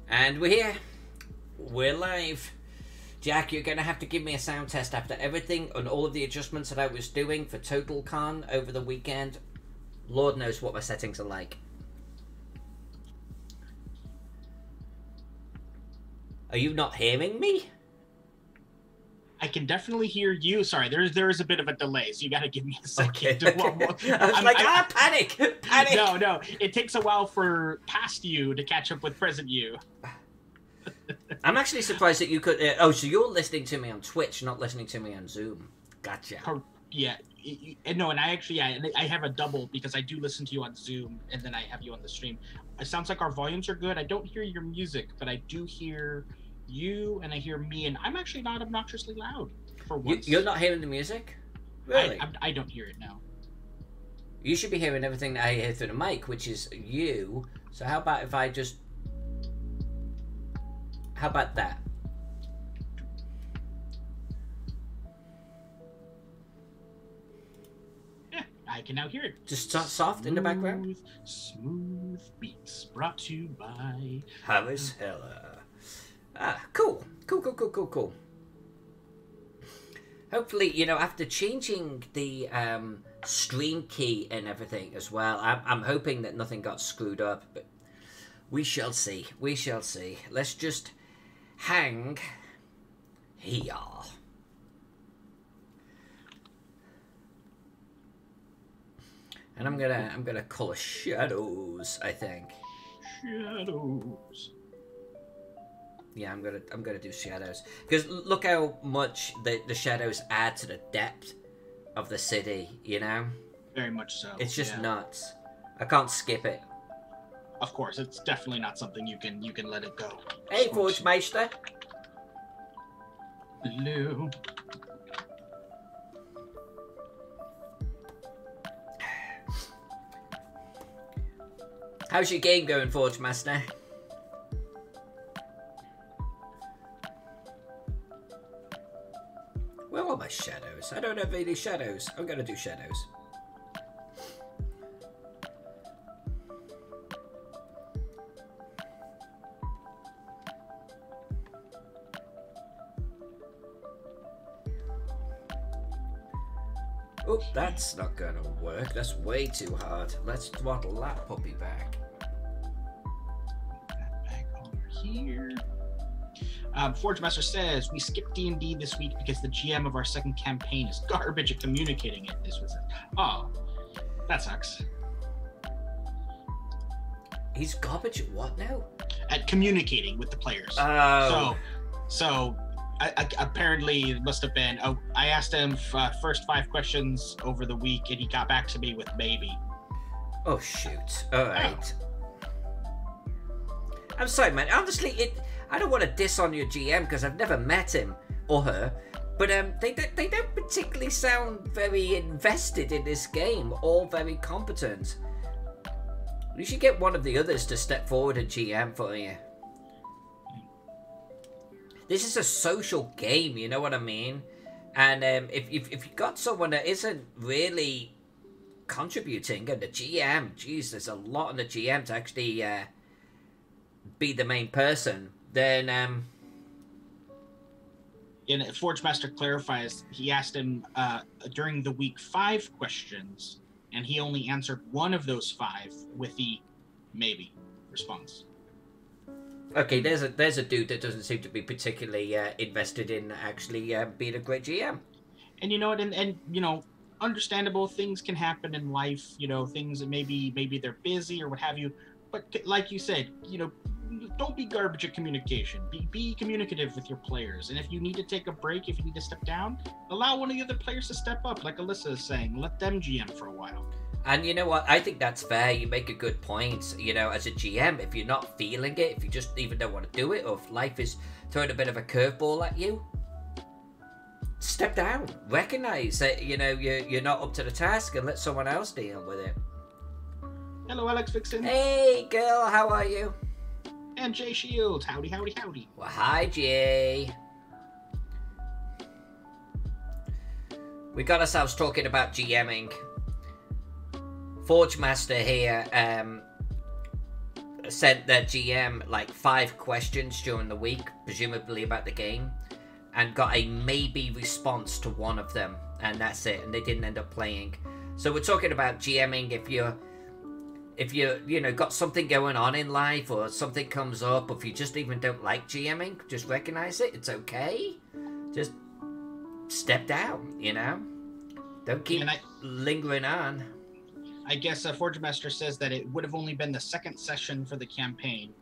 And we're here. We're live. Jack, you're going to have to give me a sound test after everything and all of the adjustments that I was doing for Total Con over the weekend. Lord knows what my settings are like. Are you not hearing me? I can definitely hear you. Sorry, there is a bit of a delay, so you got to give me a second. Okay. I was panic! Panic! No, it takes a while for past you to catch up with present you. I'm actually surprised that you could... oh, so you're listening to me on Twitch, not listening to me on Zoom. Gotcha. Yeah. No, and I actually, I have a double because I do listen to you on Zoom, and then I have you on the stream. It sounds like our volumes are good. I don't hear your music, but I do hear you, and I hear me, and I'm actually not obnoxiously loud for once. You're not hearing the music? Really? I don't hear it now. You should be hearing everything that I hear through the mic, which is you. So how about if I just... How about that? Yeah, I can now hear it. Just soft in the background? Smooth beats brought to you by... Harris Heller. Ah, cool. Cool. Hopefully, you know, after changing the stream key and everything as well, I'm hoping that nothing got screwed up, but we shall see. We shall see. Let's just hang here. And I'm gonna color shadows, I think. Shadows. Yeah, I'm gonna do shadows because look how much the shadows add to the depth of the city. You know, very much so. It's just nuts. I can't skip it. Of course, it's definitely not something you can let it go. Hey, Forge Meister. Hello. How's your game going, Forge Master? Where are my shadows? I don't have any shadows. I'm gonna do shadows. Oh, that's not gonna work. That's way too hard. Let's throttle that puppy back. That back over here. Forge Master says, we skipped D&D this week because the GM of our second campaign is garbage at communicating it. This was it. Oh, that sucks. He's garbage at what now? At communicating with the players. Oh. So apparently it must have been, I asked him first 5 questions over the week and he got back to me with maybe. Oh, shoot. Alright. I'm sorry, man. Honestly, I don't want to diss on your GM because I've never met him or her, but they don't particularly sound very invested in this game or very competent. You should get one of the others to step forward and GM for you. This is a social game, you know what I mean? And if you got someone that isn't really contributing, and the GM, geez, there's a lot on the GM to actually be the main person, then and Forge Master clarifies, he asked him during the week 5 questions, and he only answered one of those 5 with the maybe response. Okay, there's a dude that doesn't seem to be particularly invested in actually being a great GM. And you know what, and you know, understandable, things can happen in life, you know, things that maybe they're busy or what have you, but like you said, you know, don't be garbage at communication. Be communicative with your players. And if you need to take a break, if you need to step down, allow one of the other players to step up, like Alyssa is saying. Let them GM for a while. And you know what? I think that's fair. You make a good point. You know, as a GM, if you're not feeling it, if you just even don't want to do it, or if life is throwing a bit of a curveball at you, step down. Recognize that, you know, you're not up to the task and let someone else deal with it. Hello, Alex Vixen. Hey, girl. How are you? And Jay Shields. Howdy, howdy, howdy. Well, hi, Jay. We got ourselves talking about GMing. Forge Master here sent their GM like 5 questions during the week, presumably about the game, and got a maybe response to one of them, and that's it, and they didn't end up playing. So we're talking about GMing if you're you know, got something going on in life, or something comes up, or if you just even don't like GMing, just recognize it. It's okay. Just step down, you know? Don't keep lingering on. I guess Forge Master says that it would have only been the second session for the campaign.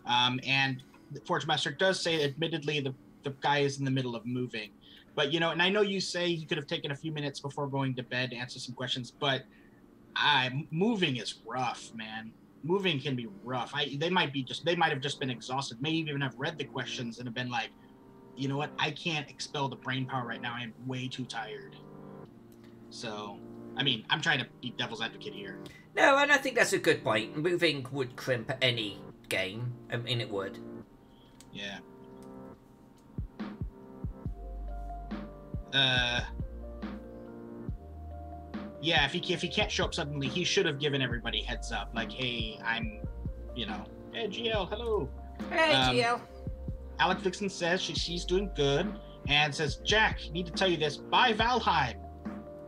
And Forge Master does say, admittedly, the guy is in the middle of moving. But, you know, and I know you say he could have taken a few minutes before going to bed to answer some questions, but moving is rough, man. Moving can be rough. They might have just been exhausted. Maybe even have read the questions and have been like, you know what? I can't expel the brain power right now. I am way too tired. So, I mean, I'm trying to be devil's advocate here. No, and I think that's a good point. Moving would crimp any game. I mean, it would. Yeah. Yeah, if he can't show up suddenly, he should have given everybody heads up. Like, hey, I'm, you know, hey, GL, hello. Hey, GL. Alex Vixen says she's doing good, and says, Jack, need to tell you this. Buy Valheim.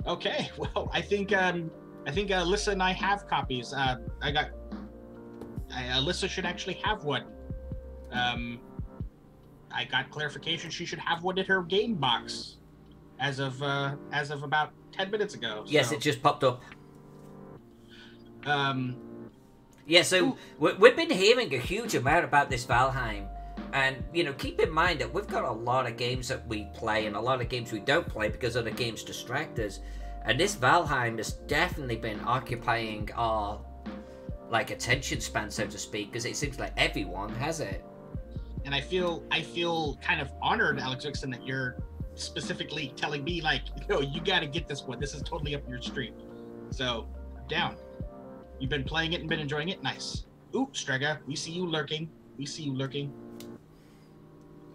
Okay, well, I think Alyssa and I have copies. Alyssa should actually have one. I got clarification she should have one in her game box as of about 10 minutes ago. Yes, it just popped up. Yeah, so we've been hearing a huge amount about this Valheim. And, you know, keep in mind that we've got a lot of games that we play and a lot of games we don't play because other games distract us. And this Valheim has definitely been occupying our, like, attention span, so to speak, because it seems like everyone has it. And I feel kind of honored, Alex Vixen, that you're specifically telling me, like, yo, you got to get this one. This is totally up your street. So, down. You've been playing it and been enjoying it? Nice. Ooh, Strega, we see you lurking.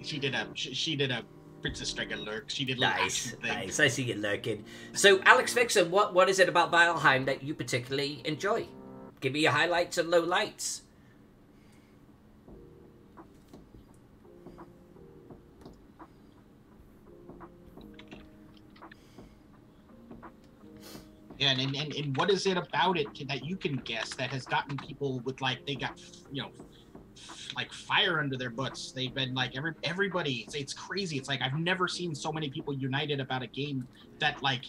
She did a Princess Strega lurk. She did nice. I see you lurking. So, Alex Vixen, what is it about Valheim that you particularly enjoy? Give me your highlights and lowlights. Yeah, and what is it about it that you can guess that has gotten people with, like, they got, you know, like fire under their butts? They've been like everybody. It's crazy. It's like I've never seen so many people united about a game that, like,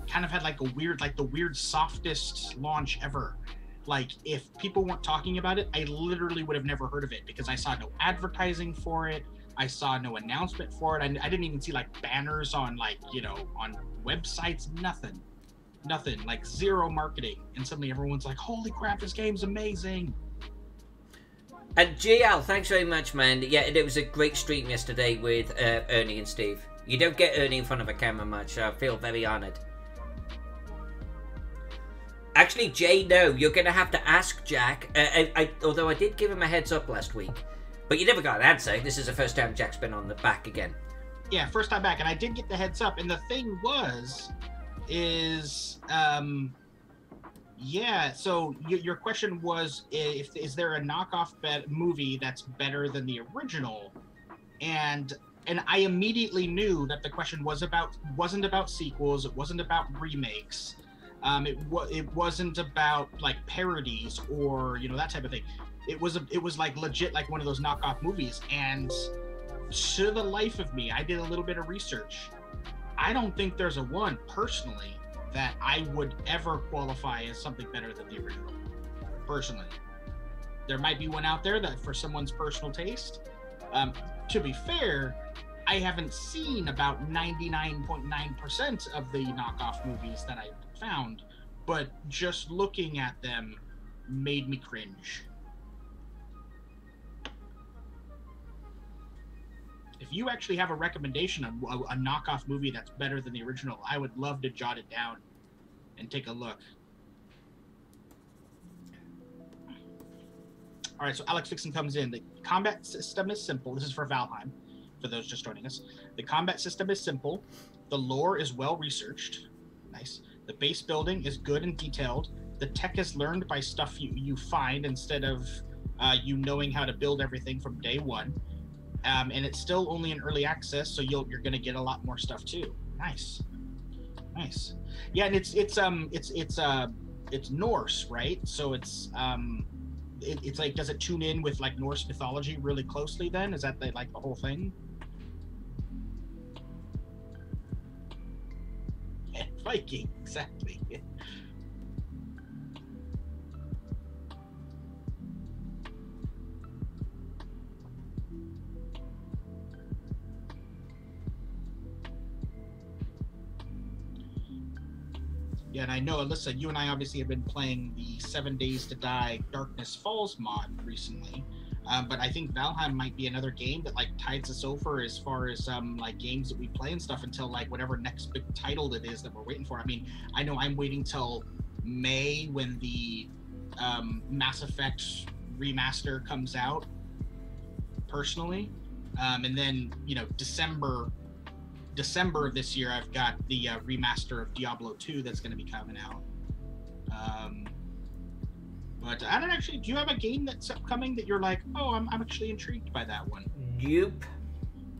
kind of had like the weird softest launch ever. Like, if people weren't talking about it, I literally would have never heard of it because I saw no advertising for it. I saw no announcement for it. I didn't even see like banners on, like, you know, on websites. Nothing, like zero marketing, and suddenly everyone's like, holy crap, this game's amazing. And GL, thanks very much, man. Yeah, it was a great stream yesterday with Ernie and Steve. You don't get Ernie in front of a camera much, so I feel very honored. Actually, Jay, no, you're going to have to ask Jack, although I did give him a heads up last week, but you never got an answer. This is the first time Jack's been on the back again. Yeah, first time back, and I did get the heads up, and the thing is yeah, so your question was, is there a knockoff movie that's better than the original? And I immediately knew that the question wasn't about sequels, it wasn't about remakes, it wasn't about like parodies or, you know, that type of thing. It was like legit, like one of those knockoff movies. And to the life of me, I did a little bit of research. I don't think there's a one personally that I would ever qualify as something better than the original. Personally, there might be one out there that for someone's personal taste. To be fair, I haven't seen about 99.9% of the knockoff movies that I found, but just looking at them made me cringe. If you actually have a recommendation of a knockoff movie that's better than the original, I would love to jot it down and take a look. All right, so Alex Vixen comes in. The combat system is simple. This is for Valheim, for those just joining us. The combat system is simple. The lore is well researched. Nice. The base building is good and detailed. The tech is learned by stuff you find instead of you knowing how to build everything from day one. And it's still only in early access, so you're going to get a lot more stuff too. Nice. Yeah, and it's Norse, right? So it's like, does it tune in with like Norse mythology really closely? Then is that the whole thing? Viking, exactly. Yeah, and I know, Alyssa, you and I obviously have been playing the 7 Days to Die Darkness Falls mod recently, but I think Valheim might be another game that like tides us over as far as like games that we play and stuff until like whatever next big title it is that we're waiting for. I mean, I know I'm waiting till May when the Mass Effect remaster comes out, personally, and then December of this year, I've got the remaster of Diablo 2 that's going to be coming out. But I don't actually. Do you have a game that's upcoming that you're like, oh, I'm actually intrigued by that one? Nope.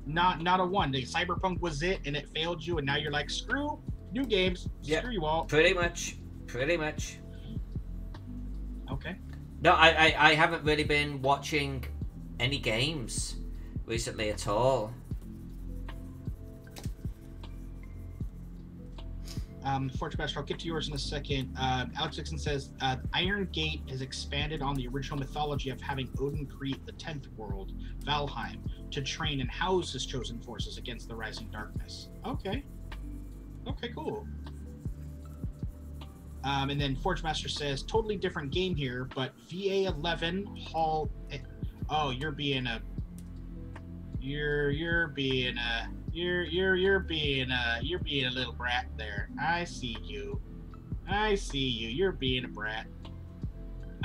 Not a one. The Cyberpunk was it, and it failed you, and now you're like, screw new games. Yep. Screw you all. Pretty much. Okay. No, I haven't really been watching any games recently at all. Fortune Master, I'll get to yours in a second. Alex Dixon says Iron Gate has expanded on the original mythology of having Odin create the 10th world, Valheim, to train and house his chosen forces against the rising darkness. Okay, cool. And then Forge Master says totally different game here, but VA11 Hall. Oh, you're being a little brat there. I see you. You're being a brat.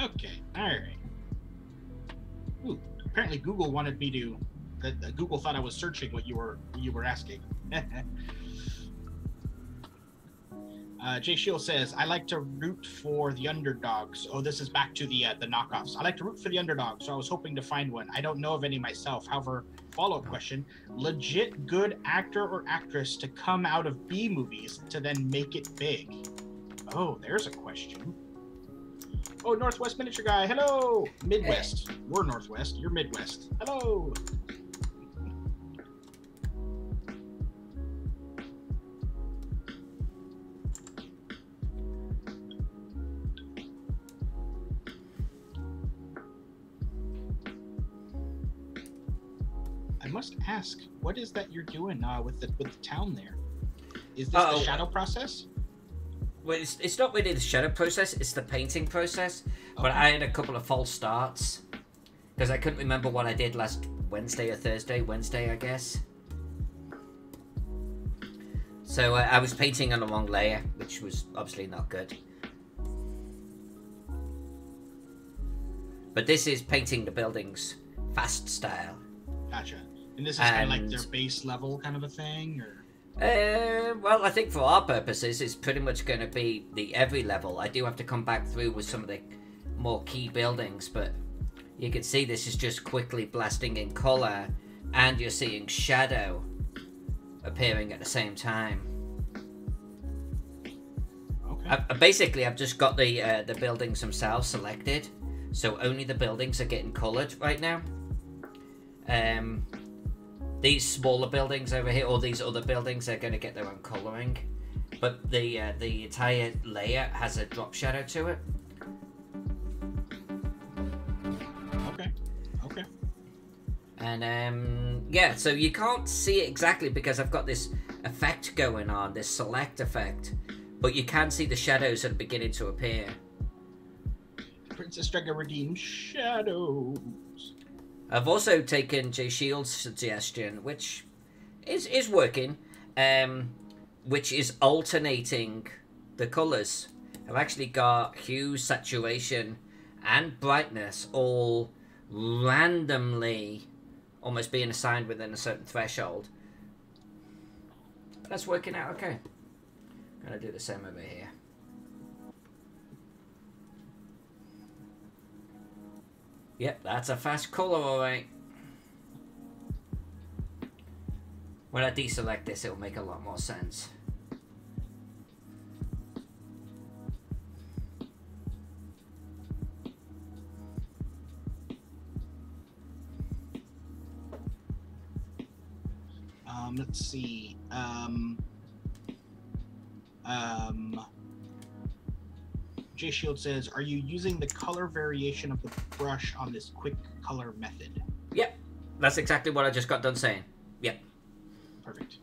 Okay, all right. Ooh, apparently Google wanted me to. Google thought I was searching what you were asking. Jay Shield says, I like to root for the underdogs. Oh, this is back to the knockoffs. I like to root for the underdogs, so I was hoping to find one. I don't know of any myself. However, follow-up question, legit good actor or actress to come out of B movies to then make it big? Oh, there's a question. Oh, Northwest Miniature Guy, hello! Midwest. We're Northwest, you're Midwest. Hello! I must ask, what is that you're doing with the town there? Is this the shadow process? Well, it's not really the shadow process, it's the painting process. Okay. But I had a couple of false starts because I couldn't remember what I did last Wednesday or Thursday. Wednesday, I guess. So I was painting on the wrong layer, which was obviously not good. But this is painting the buildings fast style. Gotcha. And this is kind of like their base level kind of a thing, or? Well, I think for our purposes, it's pretty much going to be the every level. I do have to come back through with some of the more key buildings, but you can see this is just quickly blasting in color, and you're seeing shadow appearing at the same time. Okay. Basically, I've just got the buildings themselves selected, so only the buildings are getting colored right now. These smaller buildings over here, or these other buildings, are going to get their own coloring, but the entire layer has a drop shadow to it. Okay. And yeah, so you can't see it exactly because I've got this effect going on, this select effect, but you can see the shadows that are beginning to appear. Princess Draga redeemed shadows. I've also taken Jay Shield's suggestion, which is working, which is alternating the colours. I've actually got hue, saturation, and brightness all randomly almost being assigned within a certain threshold. That's working out okay. I'm going to do the same over here. Yep, that's a fast color, alright. When I deselect this, it'll make a lot more sense. Let's see. J Shield says, "Are you using the color variation of the brush on this quick color method?" Yep, that's exactly what I just got done saying. Yep. Perfect.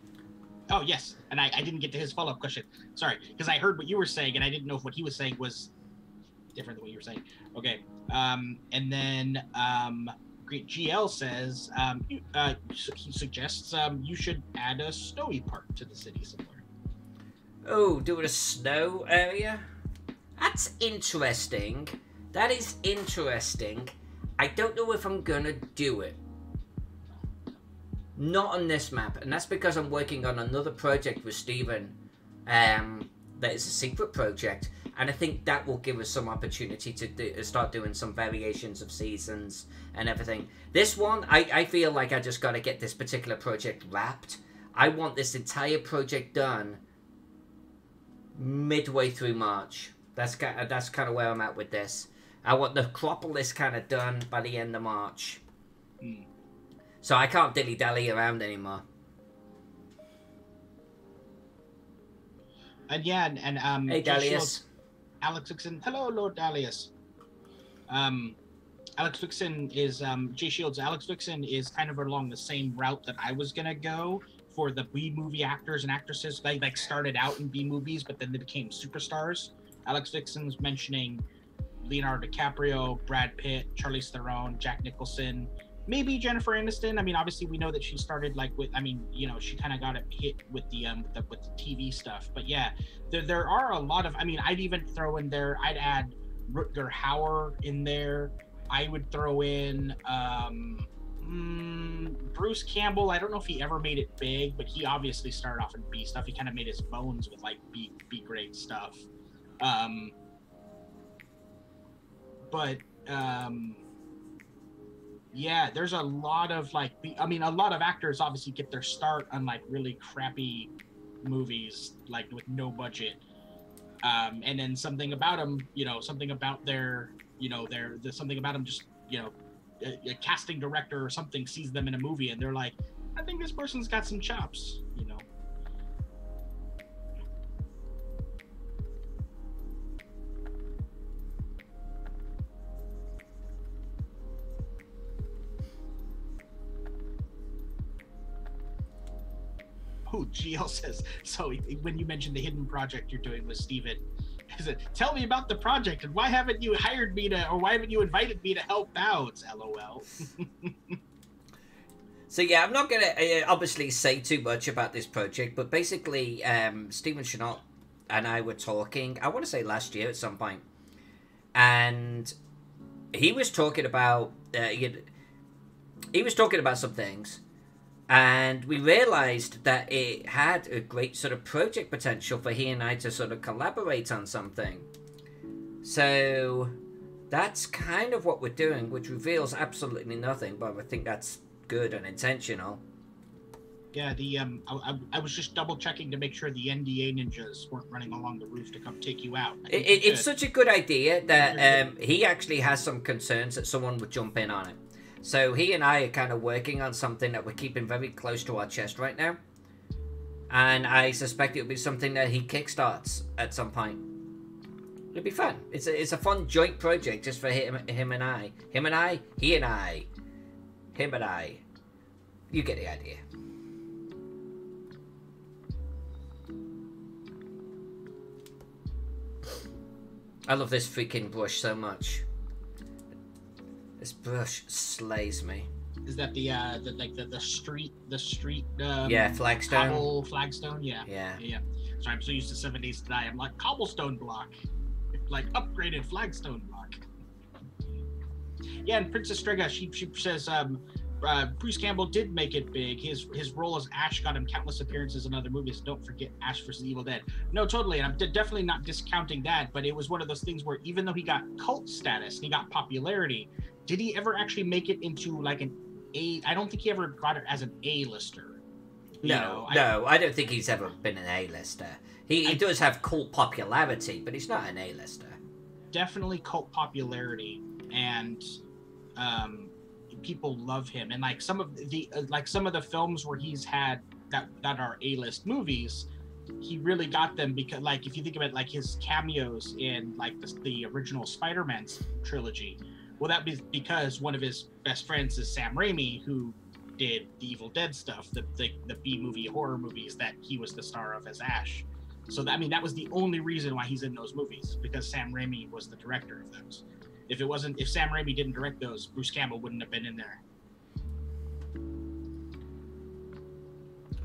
Oh yes, and I didn't get to his follow-up question. Sorry, because I heard what you were saying, and I didn't know if what he was saying was different than what you were saying. Okay. And then Great GL says he suggests you should add a snowy part to the city somewhere. Oh, doing a snow area? That's interesting. That is interesting. I don't know if I'm gonna do it. Not on this map, and that's because I'm working on another project with Steven. That is a secret project, and I think that will give us some opportunity to start doing some variations of seasons and everything. This one, I feel like I just got to get this particular project wrapped. I want this entire project done midway through March. That's kind of where I'm at with this. I want the Necropolis kind of done by the end of March. So I can't dilly-dally around anymore. And yeah, and hey, Dalius. Alex Vixen. Hello, Lord Dalius. Alex Vixen is J Shield's Alex Vixen is kind of along the same route that I was gonna go for the B movie actors and actresses. They like started out in B movies, but then they became superstars. Alex Vixen's mentioning Leonardo DiCaprio, Brad Pitt, Charlize Theron, Jack Nicholson, maybe Jennifer Aniston. I mean, obviously we know that she started like with, I mean, you know, she kind of got it hit with the TV stuff. But yeah, there are a lot of, I mean, I'd even throw in there, I'd add Rutger Hauer in there. I would throw in Bruce Campbell. I don't know if he ever made it big, but he obviously started off in B stuff. He kind of made his bones with like B grade stuff. Yeah, there's a lot of like, I mean, a lot of actors obviously get their start on like really crappy movies, like with no budget. And then something about them, you know, something about there's something about them just, you know, a casting director or something sees them in a movie and they're like, I think this person's got some chops, you know. Oh, GL says, so when you mentioned the hidden project you're doing with Steven, is it, tell me about the project and why haven't you hired me to, or why haven't you invited me to help out? LOL. So yeah, I'm not gonna obviously say too much about this project, but basically, Steven Chenault and I were talking, I want to say last year at some point, and he was talking about he was talking about some things. And we realised that it had a great sort of project potential for he and I to sort of collaborate on something. So that's kind of what we're doing, which reveals absolutely nothing, but I think that's good and intentional. Yeah, the I was just double checking to make sure the NDA ninjas weren't running along the roof to come take you out. It's such a good idea that he actually has some concerns that someone would jump in on it. So he and I are kind of working on something that we're keeping very close to our chest right now. And I suspect it'll be something that he kickstarts at some point. It'll be fun. It's a fun joint project just for him and I. Him and I, he and I. Him and I. You get the idea. I love this freaking brush so much. This brush slays me. Is that the street yeah, flagstone. Cobble flagstone, yeah. Yeah. Sorry, I'm so used to 70s today. I'm like cobblestone block. Like upgraded flagstone block. Yeah, and Princess Strega, she says Bruce Campbell did make it big. His role as Ash got him countless appearances in other movies. Don't forget Ash vs. Evil Dead. No, totally, and I'm definitely not discounting that, but it was one of those things where even though he got cult status, he got popularity, did he ever actually make it into like an A? I don't think he ever got it as an A-lister. No, I don't think he's ever been an A-lister. He does have cult popularity, but he's not an A-lister. Definitely cult popularity, and people love him. And like some of the films where he's had that are A-list movies, he really got them because, like, if you think about like his cameos in like the original Spider-Man trilogy, well, that be because one of his best friends is Sam Raimi, who did the Evil Dead stuff, the B-movie horror movies that he was the star of as Ash. So that was the only reason why he's in those movies, because Sam Raimi was the director of those. If Sam Raimi didn't direct those, Bruce Campbell wouldn't have been in there.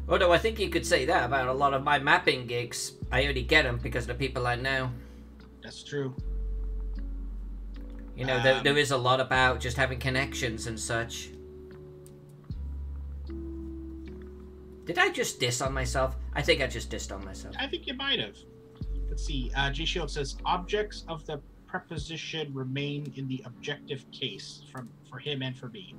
Although I think you could say that about a lot of my mapping gigs. I only get them because of the people I know. That's true. You know, there is a lot about just having connections and such. Did I just diss on myself? I think I just dissed on myself. I think you might have. Let's see. J. Shield says, objects of the preposition remain in the objective case for him and for me.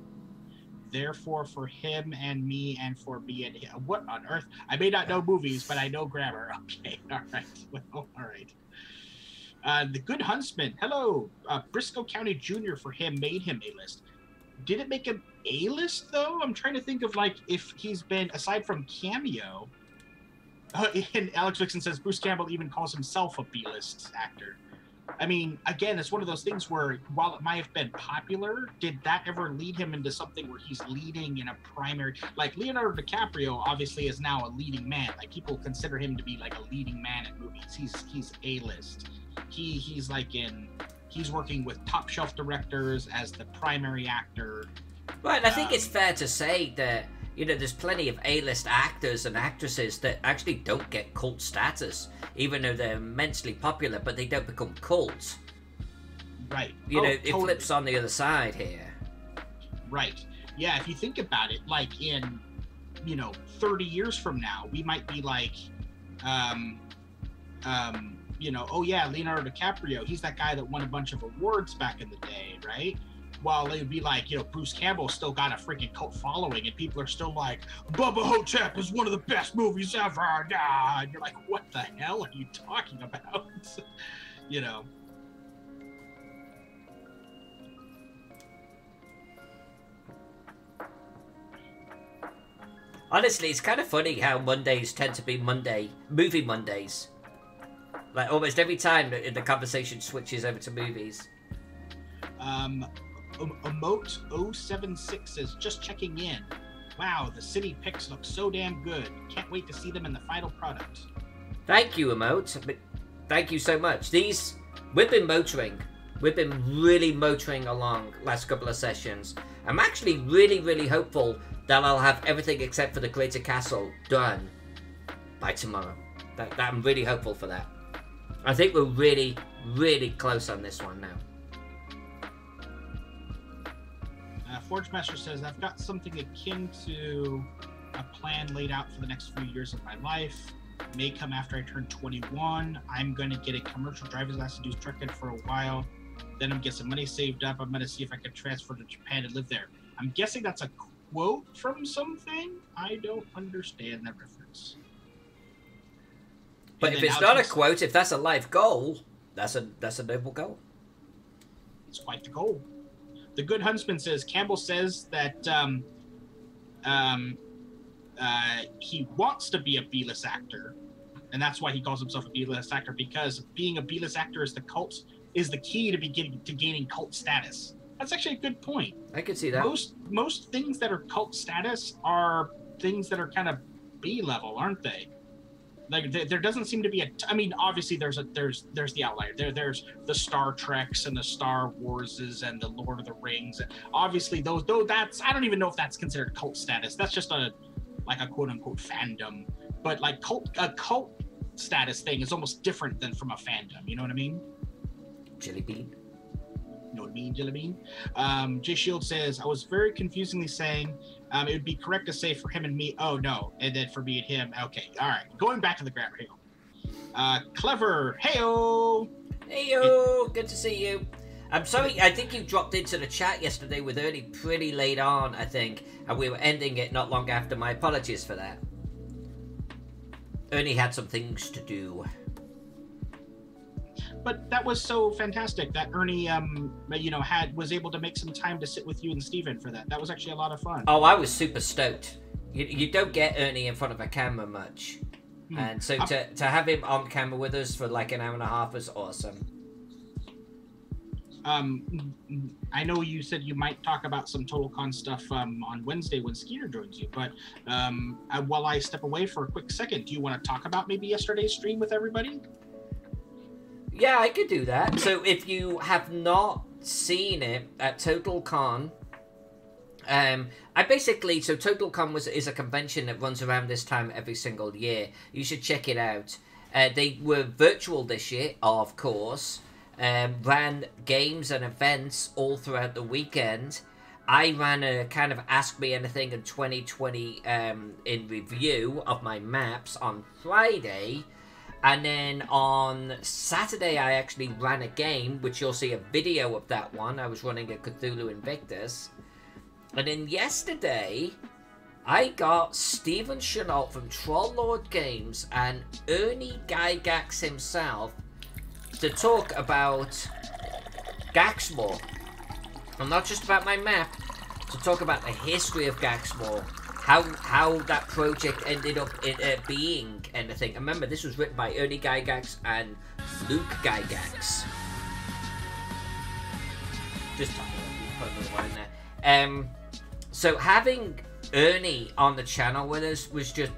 Therefore, for him and me and for me and him. What on earth? I may not know movies, but I know grammar. Okay, all right. Well, all right. The Good Huntsman. Hello. Briscoe County Jr. for him made him A-list. Did it make him A-list, though? I'm trying to think of, like, if he's been, aside from cameo. And Alex Vixen says Bruce Campbell even calls himself a B-list actor. I mean, again, it's one of those things where, while it might have been popular, did that ever lead him into something where he's leading in a primary... Like, Leonardo DiCaprio obviously is now a leading man. Like, people consider him to be, like, a leading man in movies. He's A-list. He's like in... He's working with top-shelf directors as the primary actor. Right, I think it's fair to say that, you know, there's plenty of A-list actors and actresses that actually don't get cult status, even though they're immensely popular, but they don't become cults. Right. You know, it flips on the other side here. Right. Yeah, if you think about it, like in, 30 years from now, we might be like, oh yeah, Leonardo DiCaprio, he's that guy that won a bunch of awards back in the day, right? While they would be like, Bruce Campbell still got a freaking cult following, and people are still like, Bubba Hotep is one of the best movies ever. And you're like, what the hell are you talking about? Honestly, it's kind of funny how Mondays tend to be movie Mondays. Like, almost every time the conversation switches over to movies. Emote 076 says, just checking in. Wow, the city pics look so damn good. Can't wait to see them in the final product. Thank you, Emote. Thank you so much. We've been motoring. We've been really motoring along last couple of sessions. I'm actually really, really hopeful that I'll have everything except for the Greater Castle done by tomorrow. I'm really hopeful for that. I think we're really, really close on this one now. Forge Master says, I've got something akin to a plan laid out for the next few years of my life. May come after I turn 21. I'm going to get a commercial driver's license, do trucking for a while. Then I'm get some money saved up. I'm going to see if I can transfer to Japan and live there. I'm guessing that's a quote from something. I don't understand that reference. But if it's not a quote, if that's a life goal, that's a noble goal. It's quite the goal. The Good Huntsman says, Campbell says that he wants to be a B-list actor, and that's why he calls himself a B-list actor, because being a B-list actor is the key to gaining cult status. That's actually a good point. I could see that. Most things that are cult status are things that are kind of B-level, aren't they? Like there doesn't seem to be obviously there's the outlier. There's the Star Treks and the Star Warses and the Lord of the Rings. Obviously though that's, I don't even know if that's considered cult status. That's just a quote unquote fandom. But like a cult status thing is almost different than from a fandom. You know what I mean? Jelly bean. You know what I mean, Jelly Bean? J Shield says, I was very confusingly saying it would be correct to say for him and me, oh no, and then for me and him, okay, all right. Going back to the grammar here. Clever, heyo! Heyo, good to see you. I'm sorry, I think you dropped into the chat yesterday with Ernie pretty late on, I think, and we were ending it not long after. My apologies for that. Ernie had some things to do. But that was so fantastic that Ernie, was able to make some time to sit with you and Steven for that. That was actually a lot of fun. Oh, I was super stoked. You don't get Ernie in front of a camera much. And so to have him on camera with us for like an hour and a half was awesome. I know you said you might talk about some TotalCon stuff on Wednesday when Skeeter joins you, but while I step away for a quick second, do you want to talk about maybe yesterday's stream with everybody? Yeah, I could do that. So if you have not seen it at TotalCon, TotalCon is a convention that runs around this time every single year. You should check it out. They were virtual this year, of course. Ran games and events all throughout the weekend. I ran a kind of Ask Me Anything in 2020 in review of my maps on Friday. And then on Saturday, I actually ran a game, which you'll see a video of that one. I was running a Cthulhu Invictus. And then yesterday, I got Steven Chenault from Troll Lord Games and Ernie Gygax himself to talk about Gaxmore. And not just about my map, to talk about the history of Gaxmore. How that project ended up being anything. And remember, this was written by Ernie Gygax and Luke Gygax. Just put a little line there. So having Ernie on the channel with us was just,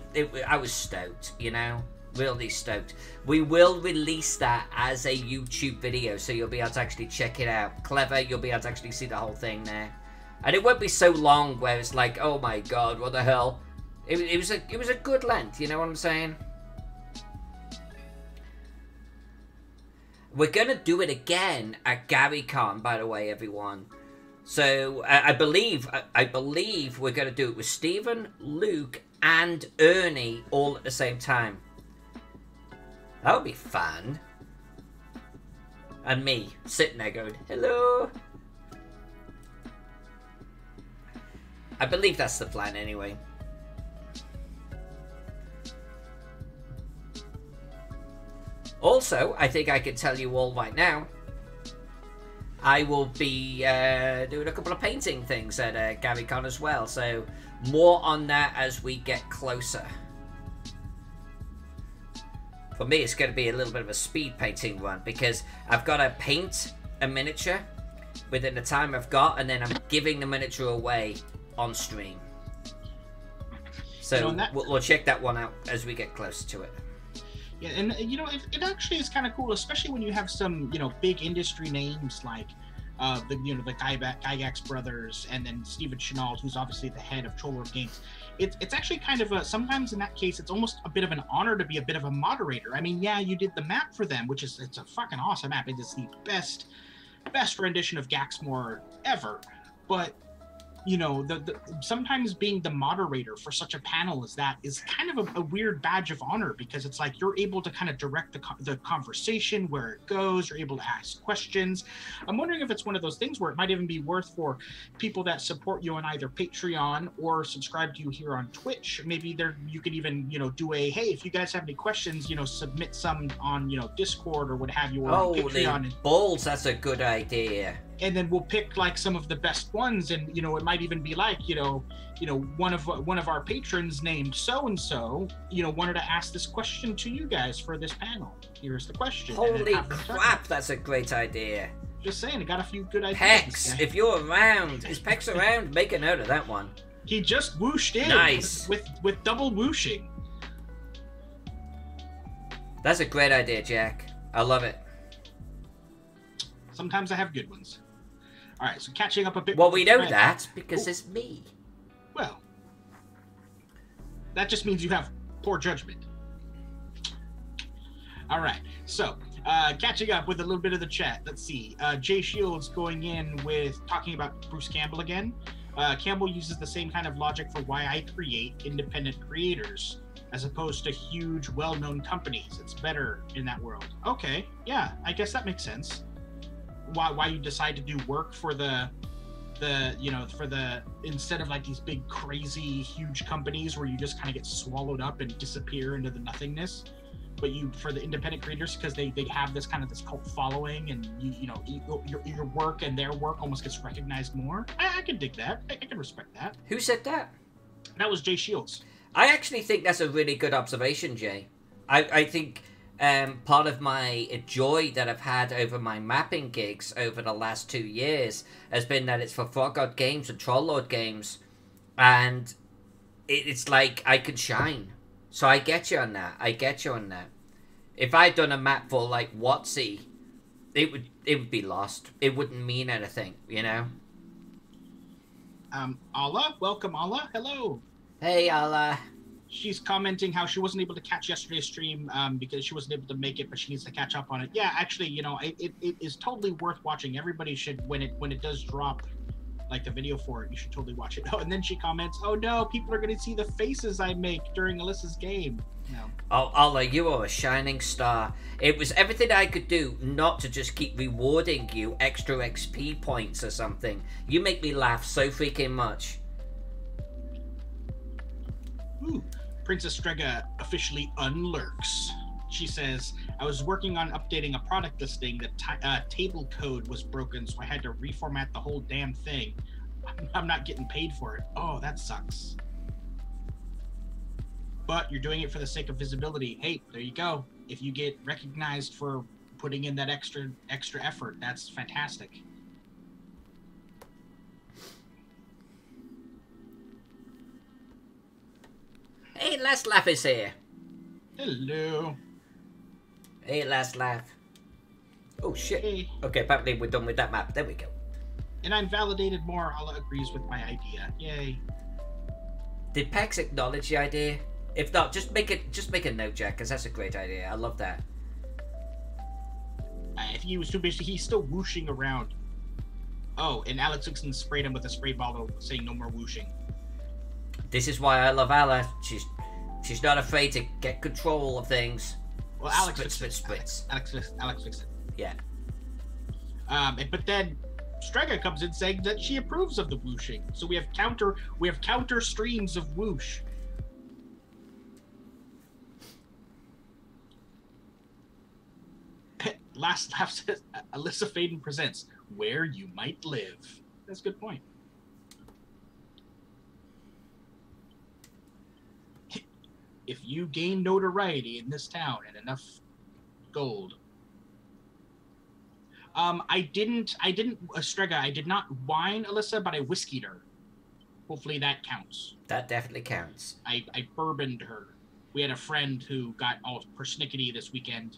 I was stoked, you know? Really stoked. We will release that as a YouTube video, so you'll be able to actually check it out. Clever, you'll be able to actually see the whole thing there. And it won't be so long where it's like, oh my god, what the hell? It was a good length, you know what I'm saying? We're gonna do it again at GaryCon, by the way, everyone. So I believe we're gonna do it with Steven, Luke, and Ernie all at the same time. That would be fun. And me sitting there going, hello. I believe that's the plan anyway. Also, I think I can tell you all right now, I will be doing a couple of painting things at GaryCon as well. So more on that as we get closer. For me, it's going to be a little bit of a speed painting run because I've got to paint a miniature within the time I've got, and then I'm giving the miniature away on stream. So we'll check that one out as we get closer to it. Yeah, and it actually is kind of cool, especially when you have some big industry names like the Gygax brothers, and then Steven Chenault, who's obviously the head of Troll Lord Games. It's actually kind of sometimes in that case it's almost a bit of an honor to be a bit of a moderator. I mean, yeah, you did the map for them, it's a fucking awesome map. It is the best rendition of Gaxmore ever, but sometimes being the moderator for such a panel as that is kind of a weird badge of honor, because it's like you're able to kind of direct the conversation where it goes. You're able to ask questions. I'm wondering if it's one of those things where it might even be worth for people that support you on either Patreon or subscribe to you here on Twitch. Maybe you could even do a, hey, if you guys have any questions, submit some on Discord or what have you, or on Patreon. Balls, that's a good idea. And then we'll pick like some of the best ones, and it might even be like one of our patrons named so and so wanted to ask this question to you guys for this panel. Here's the question. Holy crap, that's a great idea. Just saying, I got a few good ideas. Pex, if you're around, is Pex around? Make a note of that one. He just whooshed in. Nice. with double whooshing. That's a great idea, Jack. I love it. Sometimes I have good ones. All right, so catching up a bit. Well, we know that because it's me. Well, that just means you have poor judgment. All right, so catching up with a little bit of the chat. Let's see. Jay Shields going in with talking about Bruce Campbell again. Campbell uses the same kind of logic for why I create independent creators as opposed to huge, well-known companies. It's better in that world. Okay, yeah, I guess that makes sense. why you decide to do work for the instead of like these big crazy huge companies where you just kind of get swallowed up and disappear into the nothingness, but for the independent creators, because they have this cult following, and your work and their work almost gets recognized more. I can dig that. I can respect that. Who said that? That was Jay Shields. I actually think that's a really good observation, Jay. I think part of my joy that I've had over my mapping gigs over the last 2 years has been that it's for Frog God Games and Troll Lord Games, and it's like I can shine. So I get you on that. If I'd done a map for like WotC, it would be lost. It wouldn't mean anything, you know. Allah, welcome, Allah. Hello. Hey, Allah. She's commenting how she wasn't able to catch yesterday's stream because she wasn't able to make it, but she needs to catch up on it. Yeah, actually, it is totally worth watching. Everybody should, when it does drop, like the video for it, you should totally watch it. Oh, and then she comments, "Oh no, people are going to see the faces I make during Alyssa's game." No. Oh, Allah, you are a shining star. It was everything I could do not to just keep rewarding you extra XP points or something. You make me laugh so freaking much. Ooh. Princess Strega officially unlurks. She says, "I was working on updating a product listing. The table code was broken, so I had to reformat the whole damn thing. I'm not getting paid for it. Oh, that sucks. But you're doing it for the sake of visibility. Hey, there you go. If you get recognized for putting in that extra effort, that's fantastic." Hey, Last Laugh is here. Hello. Hey, Last Laugh. Oh, shit. Hey. Okay, apparently we're done with that map. There we go. And I'm validated more. Allah agrees with my idea. Yay. Did Pex acknowledge the idea? If not, just make a note, Jack, because that's a great idea. I love that. If he was too busy, he's still whooshing around. Oh, and Alex Dixon sprayed him with a spray bottle saying no more whooshing. This is why I love Allah. She's not afraid to get control of things. Well, Alex spits. Alex Dixon. Yeah. But then Strega comes in saying that she approves of the whooshing. So we have counter streams of whoosh. Last Laugh says, "Alyssa Faden presents Where You Might Live." That's a good point. If you gain notoriety in this town and enough gold. I didn't, Strega, I did not wine Alyssa, but I whiskeyed her. Hopefully that counts. That definitely counts. I bourboned her. We had a friend who got all persnickety this weekend,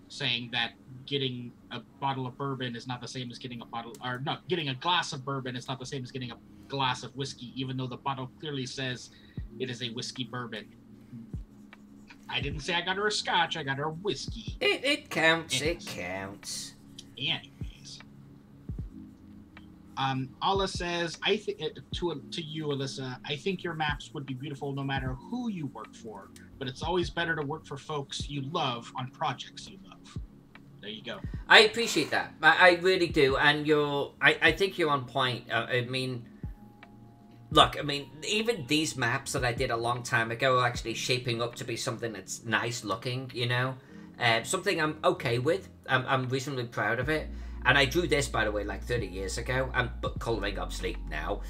saying that getting a bottle of bourbon is not the same as getting getting a glass of bourbon is not the same as getting a glass of whiskey, even though the bottle clearly says it is a whiskey bourbon. I didn't say I got her a scotch, I got her a whiskey. It counts, it counts. Anyways. Allah says, I think to you, Alyssa, I think your maps would be beautiful no matter who you work for, but it's always better to work for folks you love on projects you love. There you go. I appreciate that. I really do, and I think you're on point. Look, even these maps that I did a long time ago are actually shaping up to be something that's nice looking, you know? Something I'm okay with. I'm reasonably proud of it. And I drew this, by the way, like 30 years ago. I'm colouring obviously now.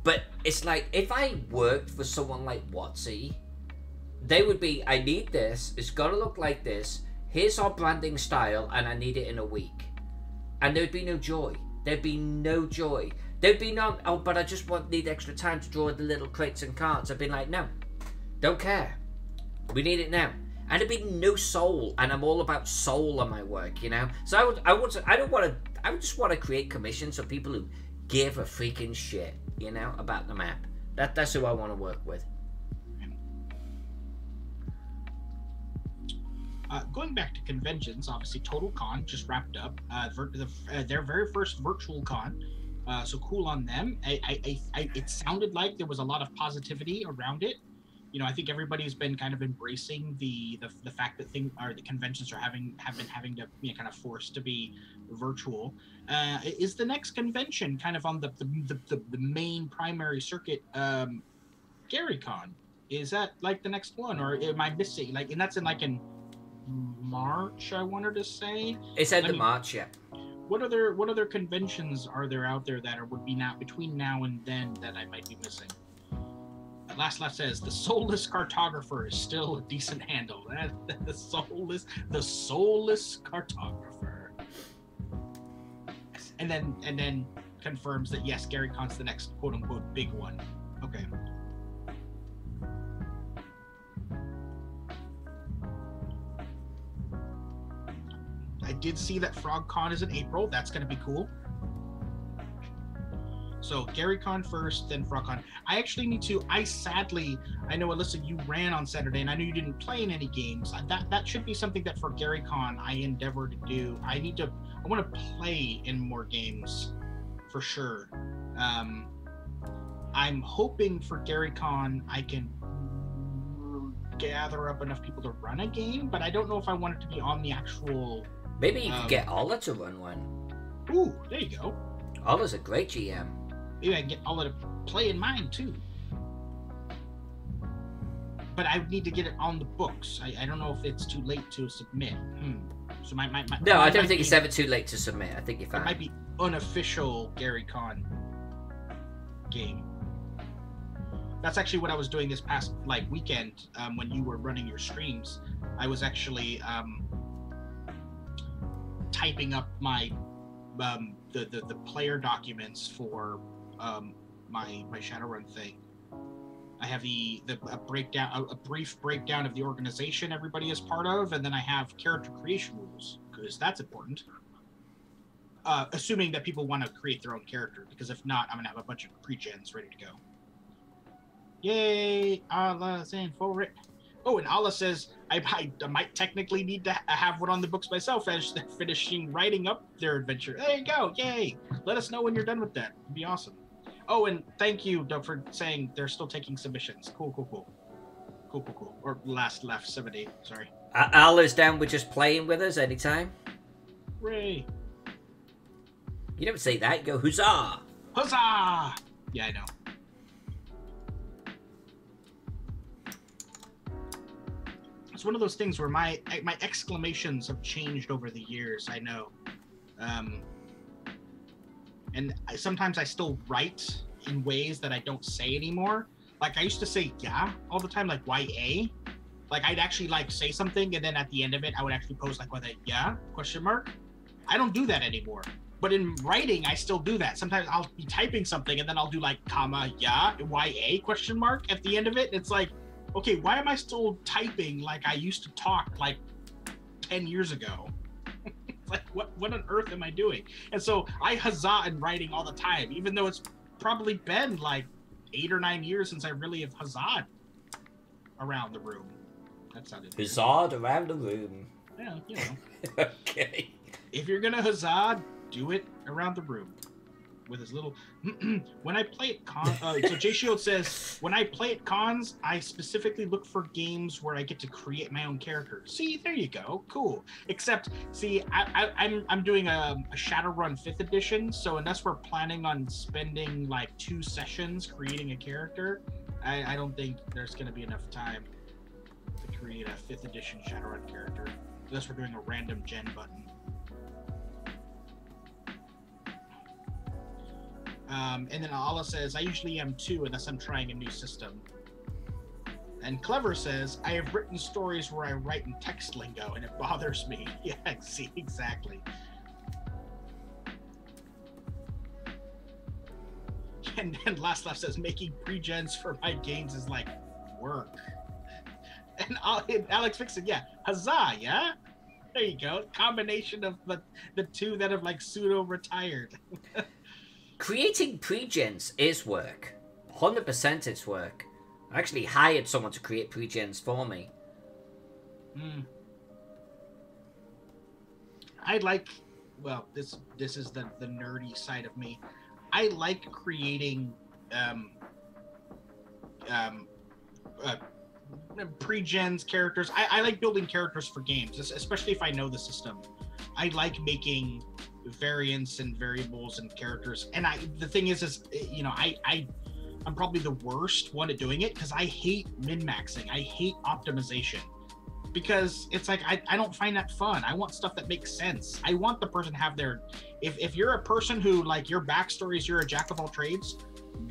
But it's like, if I worked for someone like WotC, they would be, I need this, it's got to look like this, here's our branding style, and I need it in a week. And there'd be no joy. There'd be no joy. There'd be no, oh, but I just need extra time to draw the little crates and cards. I'd be like, no, don't care. We need it now. And there'd be no soul, and I'm all about soul on my work, you know. So I would just want to create commissions of people who give a freaking shit, you know, about the map. That's who I want to work with. Going back to conventions, obviously Total Con just wrapped up their very first virtual con. So cool on them. It sounded like there was a lot of positivity around it. I think everybody's been kind of embracing the fact that the conventions have been having to kind of forced to be virtual. Is the next convention kind of on the main primary circuit, GaryCon? Is that like the next one, or am I missing and that's in March, I wanted to say? It's end of March, yeah. What other conventions are there out there that would be now between now and then that I might be missing? Last Left says the soulless cartographer is still a decent handle. The soulless cartographer. And then confirms that yes, GaryCon's the next quote unquote big one. Okay. I did see that FrogCon is in April. That's going to be cool. So GaryCon first, then FrogCon. I actually need to. I know Alyssa, you ran on Saturday, and I know you didn't play in any games. That should be something that for GaryCon I endeavor to do. I want to play in more games, for sure. I'm hoping for GaryCon I can gather up enough people to run a game, but I don't know if I want it to be on the actual. Maybe you could get Ola to run one. Ooh, there you go. Ola's a great GM. Maybe I can get Ola to play in mine too. But I need to get it on the books. I don't know if it's too late to submit. So No, I don't think it's ever too late to submit. I think you're fine. It might be unofficial GaryCon game. That's actually what I was doing this past weekend when you were running your streams. I was actually typing up my the player documents for my Shadowrun thing. I have a brief breakdown of the organization everybody is part of, and then I have character creation rules because that's important. Assuming that people want to create their own character, because if not, I'm gonna have a bunch of pre-gens ready to go. Yay! Allah's in for it. Oh, and Allah says I might technically need to have one on the books myself as they're finishing writing up their adventure. There you go! Yay! Let us know when you're done with that. It'd be awesome. Oh, and thank you, Doug, for saying they're still taking submissions. Cool. Or last left 70. Sorry. Allah's down with just playing with us anytime. Hooray! You don't say that. You go huzzah! Huzzah! Yeah, I know. It's one of those things where my exclamations have changed over the years. I know, and sometimes I still write in ways that I don't say anymore. Like I used to say "yeah" all the time, like "ya." Like I'd actually say something, and then at the end of it, I would actually post with a "yeah?" question mark. I don't do that anymore. But in writing, I still do that. Sometimes I'll be typing something, and then I'll do comma "yeah" "ya?" question mark at the end of it. It's like, okay, why am I still typing like I used to talk 10 years ago? What on earth am I doing? And so I huzzah in writing all the time, even though it's probably been 8 or 9 years since I really have huzzahed around the room. That sounded huzzahed around the room. Yeah, Okay. If you're gonna huzzah, do it around the room. With his little when I play at cons, so Jay Shield says when I play at cons, I specifically look for games where I get to create my own character. See, there you go, cool. Except, see, I'm doing a Shadowrun 5th edition, so unless we're planning on spending 2 sessions creating a character, I don't think there's gonna be enough time to create a 5th edition Shadowrun character unless we're doing a random gen button. And then Allah says, I usually am too, unless I'm trying a new system. And Clever says, I have written stories where I write in text lingo, and it bothers me. Yeah, see, exactly. And then Last Laugh says, making pre-gens for my games is work. And Alex Fixon, yeah, huzzah, yeah? There you go. Combination of the two that have pseudo-retired. Creating pre-gens is work. 100% it's work. I actually hired someone to create pre-gens for me. I well, this is the nerdy side of me. I like creating pre-gens characters. I like building characters for games, especially if I know the system. I like making variants and variables and characters. And the thing is, you know, I'm probably the worst one at doing it because I hate min-maxing. I hate optimization. Because it's like I don't find that fun. I want stuff that makes sense. I want the person to have their if you're a person who like your backstory is you're a jack of all trades,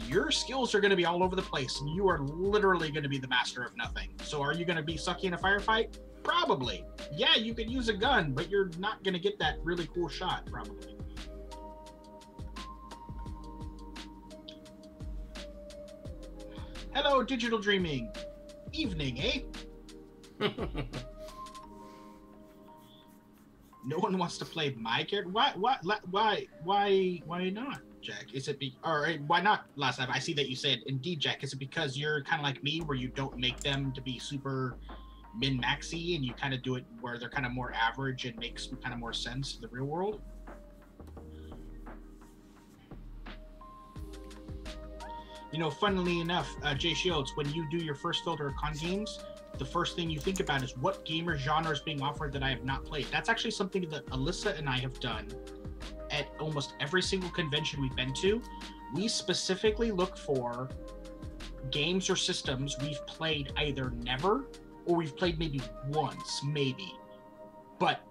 your skills are going to be all over the place and you are literally going to be the master of nothing. So are you going to be sucky in a firefight? Probably. Yeah, you could use a gun, but you're not going to get that really cool shot probably. Hello, Digital Dreaming. Evening, eh? No one wants to play my character. Why not, Jack? Is it why not? Last time I see that you said, indeed, Jack. Is it because you're kind of like me, where you don't make them to be super min-maxy, and you kind of do it where they're kind of more average and makes kind of more sense in the real world? You know, funnily enough, Jay Shields, when you do your first filter of con games, the first thing you think about is what gamer genre is being offered that I have not played. That's actually something that Alyssa and I have done at almost every single convention we've been to. We specifically look for games or systems we've played either never or we've played maybe once, but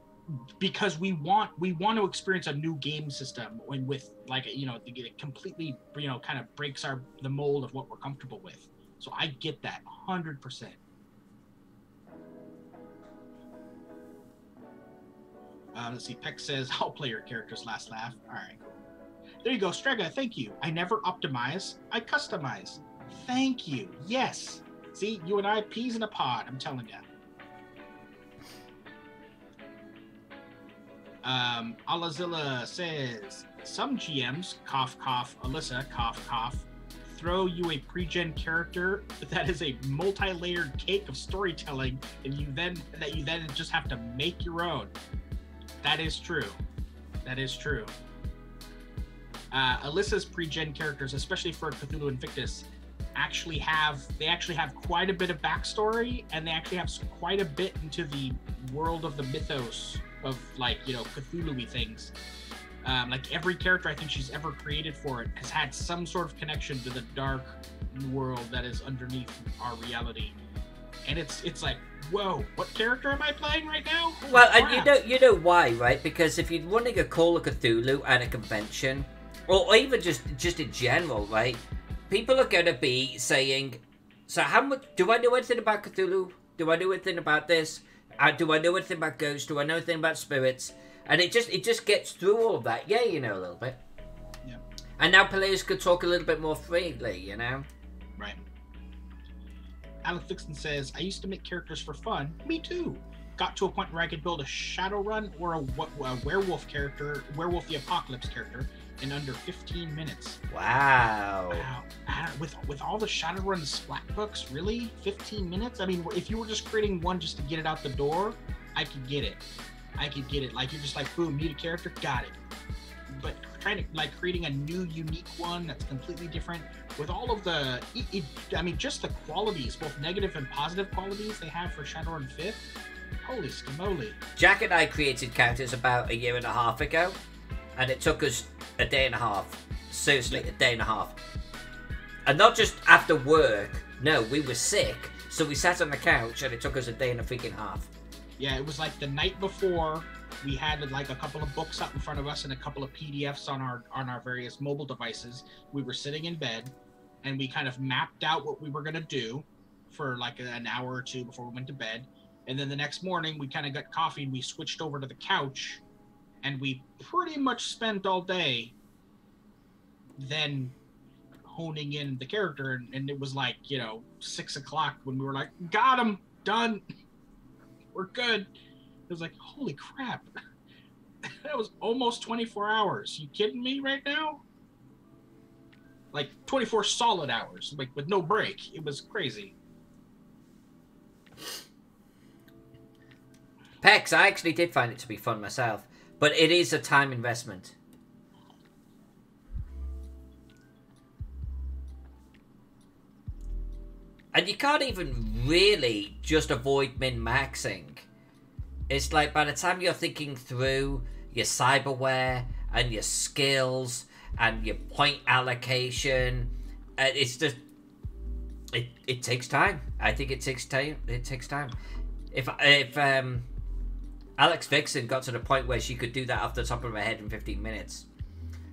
because we want to experience a new game system with like, you know, it completely, you know, kind of breaks the mold of what we're comfortable with. So I get that 100%. Let's see. Peck says, I'll play your character's last laugh. All right. There you go, Strega. Thank you. I never optimize. I customize. Thank you. Yes. See, you and I, peas in a pod. I'm telling you. Alazilla says, some GMs, cough, cough, Alyssa, cough, cough, throw you a pre-gen character that is a multi-layered cake of storytelling, and you then just have to make your own. That is true. That is true. Alyssa's pre-gen characters, especially for Cthulhu Invictus, actually have quite a bit of backstory, and they actually have quite a bit into the world of the mythos of, like, you know, Cthulhu-y things. Like every character I think she's ever created for it has had some sort of connection to the dark world that is underneath our reality. And it's like, whoa, what character am I playing right now? Well, and you know why, right? Because if you're running a Call of Cthulhu at a convention, or even just in general, right? People are going to be saying, so how much, do I know anything about Cthulhu? Do I know anything about this? Do I know anything about ghosts? Do I know anything about spirits? And it just gets through all of that. Yeah, you know, a little bit. Yeah. And now players could talk a little bit more freely, you know? Right. Alex Dixon says, I used to make characters for fun. Me too. Got to a point where I could build a Shadowrun or a werewolf character, Werewolf the Apocalypse character, in under 15 minutes. Wow. With all the Shadowrun splat books, really? 15 minutes? I mean, if you were just creating one just to get it out the door, I could get it. Like, you're just like, boom, need a character? Got it. But trying to, like, creating a new, unique one that's completely different with all of the, I mean, just the qualities, both negative and positive qualities they have for Shadowrun 5th. Holy scamoly. Jack and I created characters about a year and a half ago, and it took us a day and a half. Seriously, a day and a half. And not just after work. No, we were sick, so we sat on the couch, and it took us a day and a freaking half. Yeah, it was like the night before. We had like a couple of books up in front of us and a couple of PDFs on our various mobile devices. We were sitting in bed, and we kind of mapped out what we were gonna do for like an hour or two before we went to bed. And then the next morning, we kind of got coffee and we switched over to the couch, and we pretty much spent all day then honing in the character. And it was like, you know, 6 o'clock when we were like, got him, done, we're good. It was like, holy crap. That was almost 24 hours. You kidding me right now? Like 24 solid hours, like with no break. It was crazy. Pex, I actually did find it to be fun myself, but it is a time investment. And you can't even really just avoid min-maxing. It's like by the time you're thinking through your cyberware and your skills and your point allocation, it's just it takes time. I think it takes time. It takes time. If Alex Vixen got to the point where she could do that off the top of her head in 15 minutes,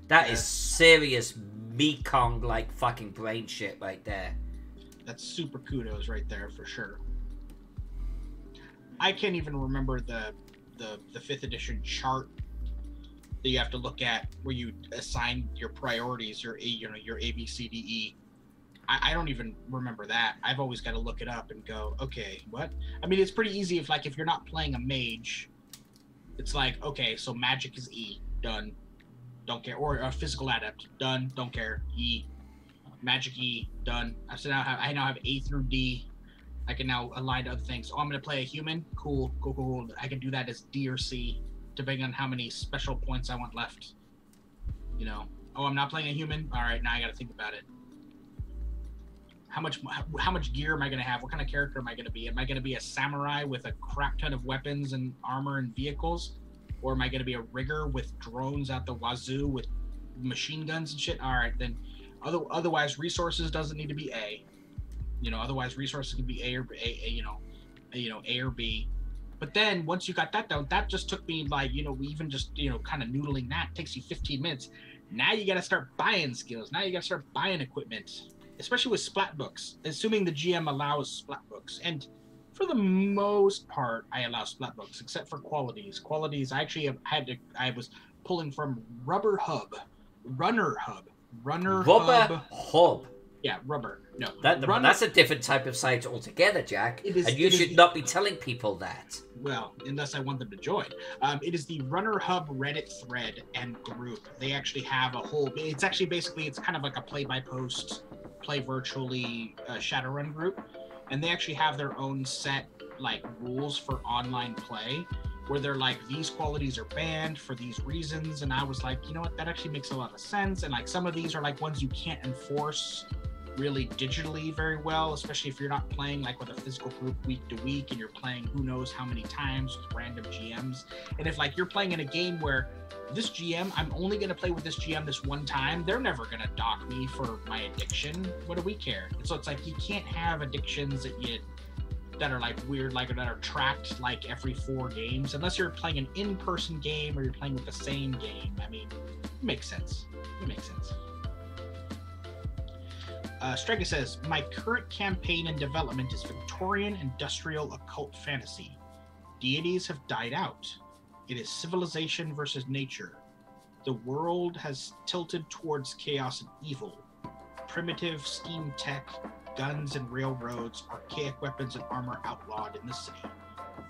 that is serious Mekong like fucking brain shit right there. That's super kudos right there for sure. I can't even remember the 5th edition chart that you have to look at where you assign your priorities, your A, B, C, D, E. I don't even remember that. I've always got to look it up and go, okay, what? I mean, it's pretty easy if you're not playing a mage, it's like, okay, so magic is E, done, don't care, or a physical adept, done, don't care, E, magic E, done. I now have A through D. I can now align to other things. Oh, I'm gonna play a human. Cool. I can do that as D or C, depending on how many special points I want left. You know. Oh, I'm not playing a human. All right, now I gotta think about it. How much gear am I gonna have? What kind of character am I gonna be? Am I gonna be a samurai with a crap ton of weapons and armor and vehicles, or am I gonna be a rigger with drones out the wazoo with machine guns and shit? All right, then. Otherwise, resources doesn't need to be A. Otherwise resources can be A or A or B. But then once you got that down, that just took me like, even just, kind of noodling that takes you 15 minutes. Now you got to start buying skills. Now you got to start buying equipment, especially with splat books, assuming the GM allows splat books. And for the most part, I allow splat books, except for qualities. Qualities, I actually I was pulling from Runner Hub. Yeah, rubber. No, that's a different type of site altogether, Jack. And you should not be telling people that. Well, unless I want them to join. It is the Runner Hub Reddit thread and group. They actually have a whole. It's actually basically it's kind of like a play-by-post, play virtually Shadowrun group, and they actually have their own set like rules for online play, where they're like, these qualities are banned for these reasons. And I was like, you know what, that actually makes a lot of sense. And like some of these are like ones you can't enforce really digitally very well, especially if you're not playing like with a physical group week to week and you're playing who knows how many times with random GMs. And if like you're playing in a game where this GM, I'm only going to play with this GM this one time, they're never going to dock me for my addiction. What do we care? And so it's like you can't have addictions that are like weird, like that are tracked like every 4 games, unless you're playing an in-person game or you're playing with the same game. I mean, it makes sense. Strega says, my current campaign and development is Victorian industrial occult fantasy. Deities have died out. It is civilization versus nature. The world has tilted towards chaos and evil. Primitive steam tech, guns and railroads, archaic weapons and armor outlawed in the city.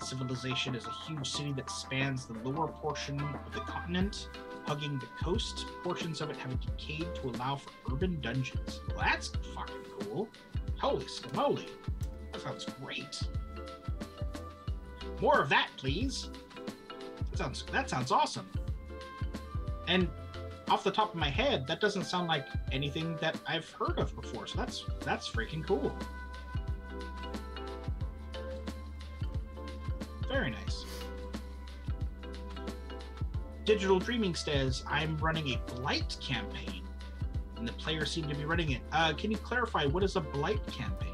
Civilization is a huge city that spans the lower portion of the continent, hugging the coast. Portions of it have decayed to allow for urban dungeons. Well, that's fucking cool. Holy smoly. That sounds great. More of that, please. That sounds awesome. And off the top of my head, that doesn't sound like anything that I've heard of before. So that's freaking cool. Very nice. Digital Dreaming says, I'm running a Blight campaign, and the players seem to be running it. Can you clarify, what is a Blight campaign?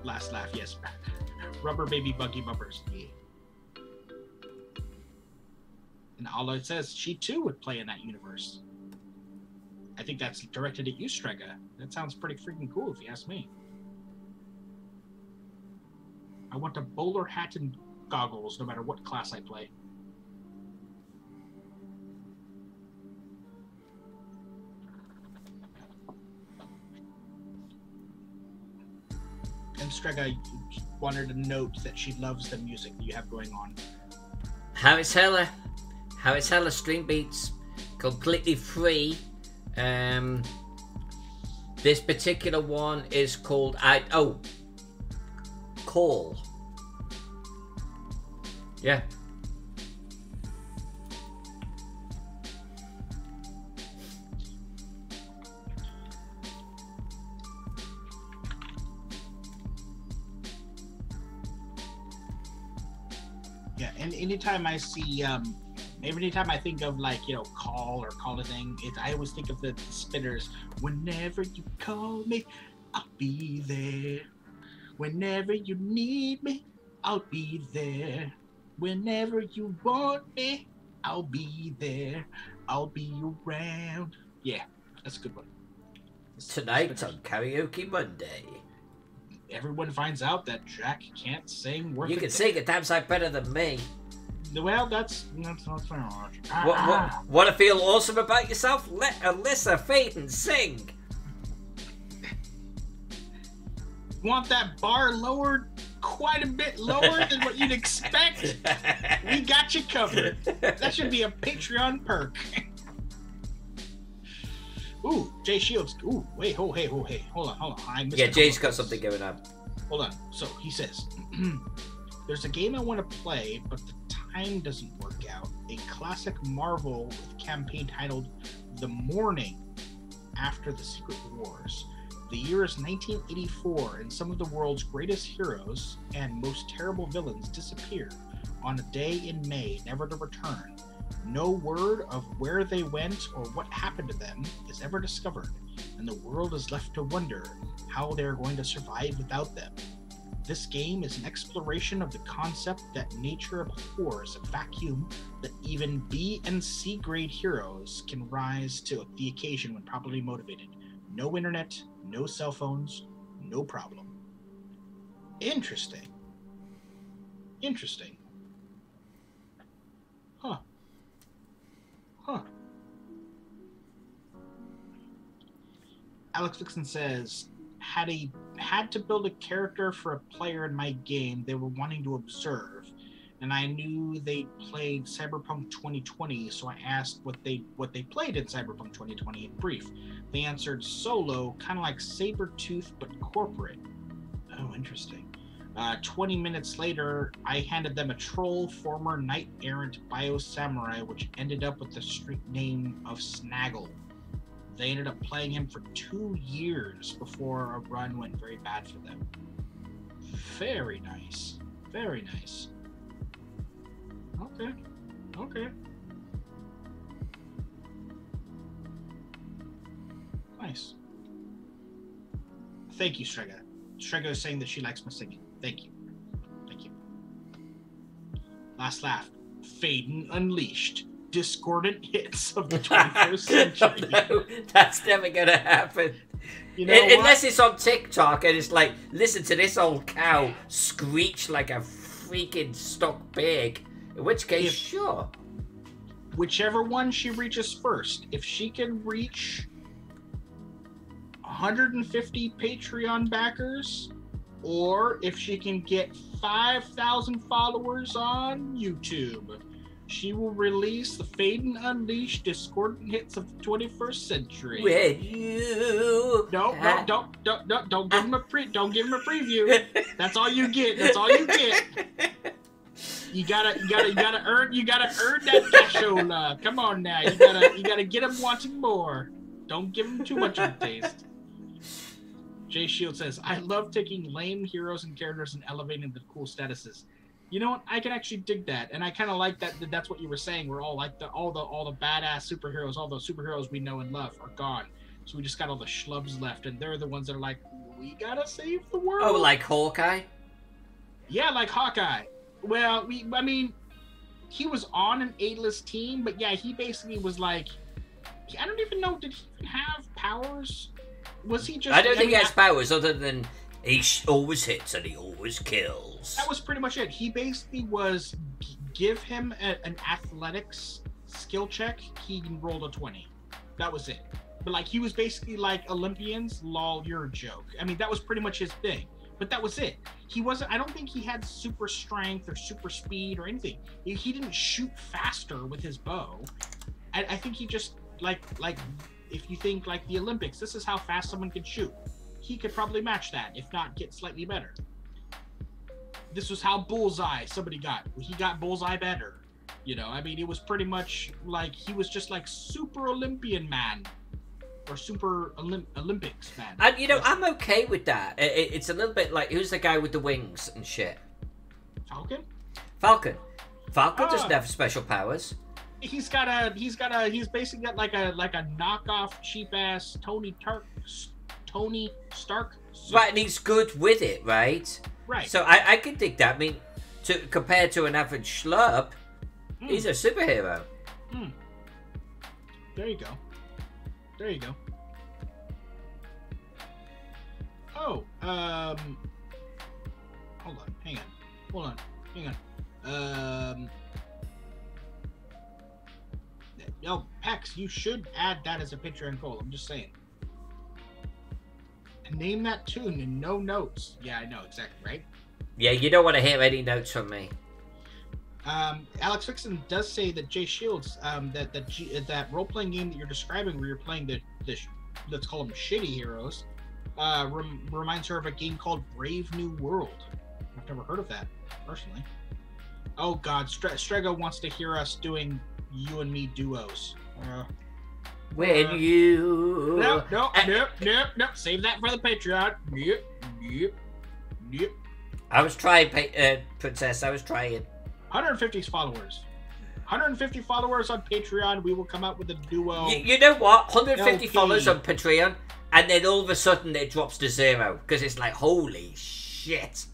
Last laugh, yes. Rubber baby buggy bumpers. Yeah. And all it says, she too would play in that universe. I think that's directed at you, Strega. That sounds pretty freaking cool if you ask me. I want a bowler hat and goggles no matter what class I play. And Strega wanted to note that she loves the music you have going on. How it's hella stream beats, completely free. This particular one is called Call. Yeah. Yeah, and anytime I see, anytime I think of like, call or call a thing, I always think of the spinners. Whenever you call me, I'll be there. Whenever you need me, I'll be there. Whenever you want me, I'll be there. I'll be around. Yeah, that's a good one. Tonight on Karaoke Monday. Everyone finds out that Jack can't sing worth You can sing a damn sight better than me. Well, that's not fair. Want to feel awesome about yourself? Let Alyssa Faden sing. Want that bar lowered quite a bit lower than what you'd expect? We got you covered. That should be a Patreon perk. Ooh, Jay Shields. Ooh, wait, hey, hold on. Yeah, Jay's got something going on. Hold on. So he says, there's a game I want to play, but the time doesn't work out. A classic Marvel with campaign titled The Morning After the Secret Wars. The year is 1984, and some of the world's greatest heroes and most terrible villains disappear on a day in May, never to return. No word of where they went or what happened to them is ever discovered, and the world is left to wonder how they are going to survive without them. This game is an exploration of the concept that nature abhors a vacuum that even B and C grade heroes can rise to the occasion when properly motivated. No internet, no cell phones, no problem. Interesting. Huh. Alex Dixon says, had to build a character for a player in my game they were wanting to observe, and I knew they played Cyberpunk 2020, so I asked what they played in Cyberpunk 2020 in brief. They answered solo, kind of like Sabretooth but corporate. Oh, interesting. 20 minutes later, I handed them a troll, former knight-errant bio-samurai, which ended up with the street name of Snaggle. They ended up playing him for 2 years before a run went very bad for them. Very nice. Very nice. Okay. Nice. Thank you, Strega. Strega is saying that she likes my singing. Thank you. Last laugh. Faden Unleashed. Discordant hits of the 21st century. No, that's never gonna happen. Unless it's on TikTok and it's like, listen to this old cow screech like a freaking stuck pig. In which case, sure. Whichever one she reaches first. If she can reach 150 Patreon backers, or if she can get 5,000 followers on YouTube, she will release the Faden Unleashed Discordant Hits of the 21st century. When you don't give him a preview. That's all you get. You gotta earn that cashola. Come on now. You gotta get him wanting more. Don't give him too much of a taste. Jay Shield says, I love taking lame heroes and characters and elevating the cool statuses. You know what? I can actually dig that, and I kind of like that. That's what you were saying. We're all like all the badass superheroes, all the superheroes we know and love are gone. So we just got all the schlubs left, and they're the ones that are like, we gotta save the world. Oh, like Hawkeye? Yeah, like Hawkeye. Well, I mean, he was on an A-list team, but yeah, he basically was like, I don't even know. Did he even have powers? Was he just? I don't think he has powers other than he always hits and he always kills. That was pretty much it. He basically was give him an athletics skill check, he rolled a 20. That was it. But like he was basically like Olympians, lol, you're a joke. I mean, that was pretty much his thing. But that was it. He wasn't. I don't think he had super strength or super speed or anything. He didn't shoot faster with his bow. I think he just like if you think like the Olympics, this is how fast someone can shoot. He could probably match that, if not get slightly better. This was how Bullseye somebody got. He got Bullseye better. You know, I mean, it was pretty much like he was just like super Olympian man. Or super Olympics man. And you know, I'm okay with that. It's a little bit like, who's the guy with the wings and shit? Falcon. Falcon doesn't have special powers. He's basically got like a knockoff cheap ass Tony Stark suit. Right, and he's good with it, right? Right. So I can dig that. I mean, compared to an average schlub, he's a superhero. There you go. There you go. Oh, hold on, hang on. No, Pex, you should add that as a Patreon goal. I'm just saying. And name that tune and no notes. Yeah, I know, exactly, right? Yeah, you don't want to hear any notes from me. Alex Fixon does say that Jay Shields, that role-playing game that you're describing where you're playing let's call them shitty heroes, reminds her of a game called Brave New World. I've never heard of that, personally. Oh god, Strego wants to hear us doing you and me duos. When you... No. Save that for the Patreon. Yep. I was trying, Princess. I was trying. 150 followers. 150 followers on Patreon. We will come out with a duo. You know what? 150 LP. followers on Patreon, and then all of a sudden it drops to 0 because it's like, holy shit.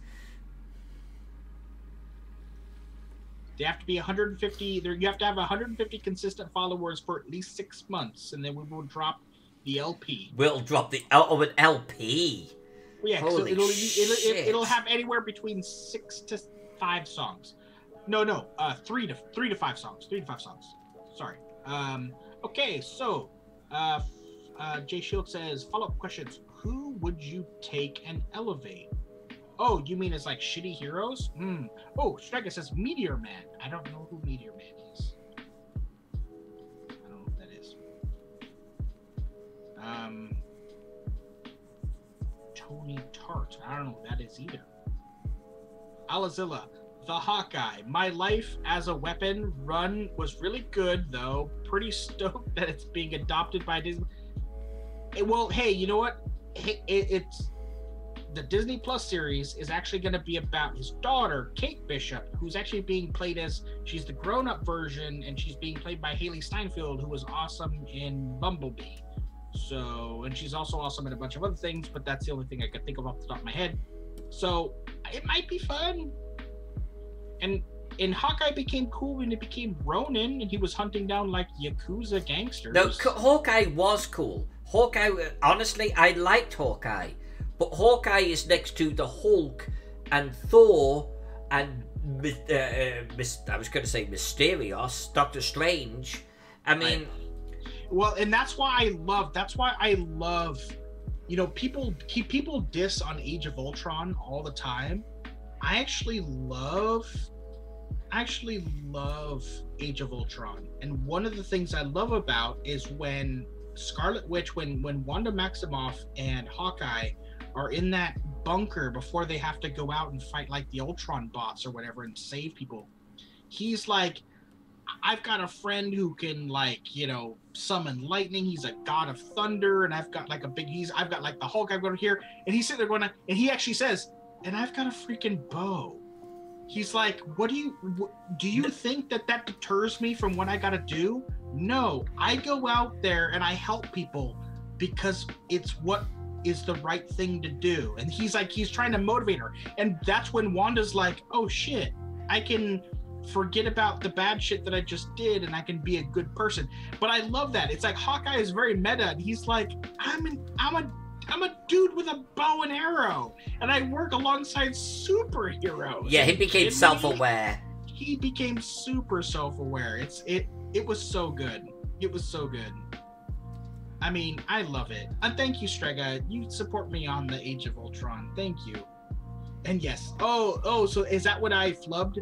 They have to be 150. You have to have 150 consistent followers for at least 6 months, and then we will drop the LP. We'll drop the an LP. Well, yeah, holy shit. it'll have anywhere between 6 to 5 songs. No, 3 to 5 songs. 3 to 5 songs. Sorry. Okay, so Jay Shield says follow-up questions. Who would you take and elevate? Oh, you mean as like shitty heroes? Oh, Striker says Meteor Man. I don't know who Meteor Man is. I don't know what that is. Tony Tart. I don't know what that is either. Alazilla, the Hawkeye. My life as a weapon run was really good, though. Pretty stoked that it's being adopted by Disney. Well, hey, you know what? It's the Disney Plus series is actually going to be about his daughter, Kate Bishop, who's actually being played as, she's the grown-up version, and she's being played by Haley Steinfeld, who was awesome in Bumblebee. So, and she's also awesome in a bunch of other things, but that's the only thing I could think of off the top of my head. So, it might be fun. And Hawkeye became cool when it became Ronin, and he was hunting down, like, Yakuza gangsters. No, Hawkeye was cool. Hawkeye, honestly, I liked Hawkeye. But Hawkeye is next to the Hulk and Thor and I was going to say Mysterios, Doctor Strange. I mean, right. Well, and that's why I love, you know, people diss on Age of Ultron all the time. I actually love Age of Ultron, and one of the things I love about is when Scarlet Witch, when Wanda Maximoff and Hawkeye are in that bunker before they have to go out and fight like the Ultron bots or whatever and save people. He's like, I've got a friend who can, like, you know, summon lightning. He's a god of thunder, and I've got like I've got like the Hulk I've got here, and he's sitting there going, and he actually says, and I've got a freaking bow. He's like, do you think that deters me from what I gotta do? No, I go out there and I help people because it's what is the right thing to do. And he's trying to motivate her. And that's when Wanda's like, oh shit, I can forget about the bad shit that I just did and I can be a good person. But I love that. It's like Hawkeye is very meta, and he's like, I'm a dude with a bow and arrow, and I work alongside superheroes. Yeah, he became self-aware. He became super self-aware. It was so good. It was so good. I mean, I love it. And thank you, Strega. You support me on the Age of Ultron. Thank you. And yes. Oh, so is that what I flubbed?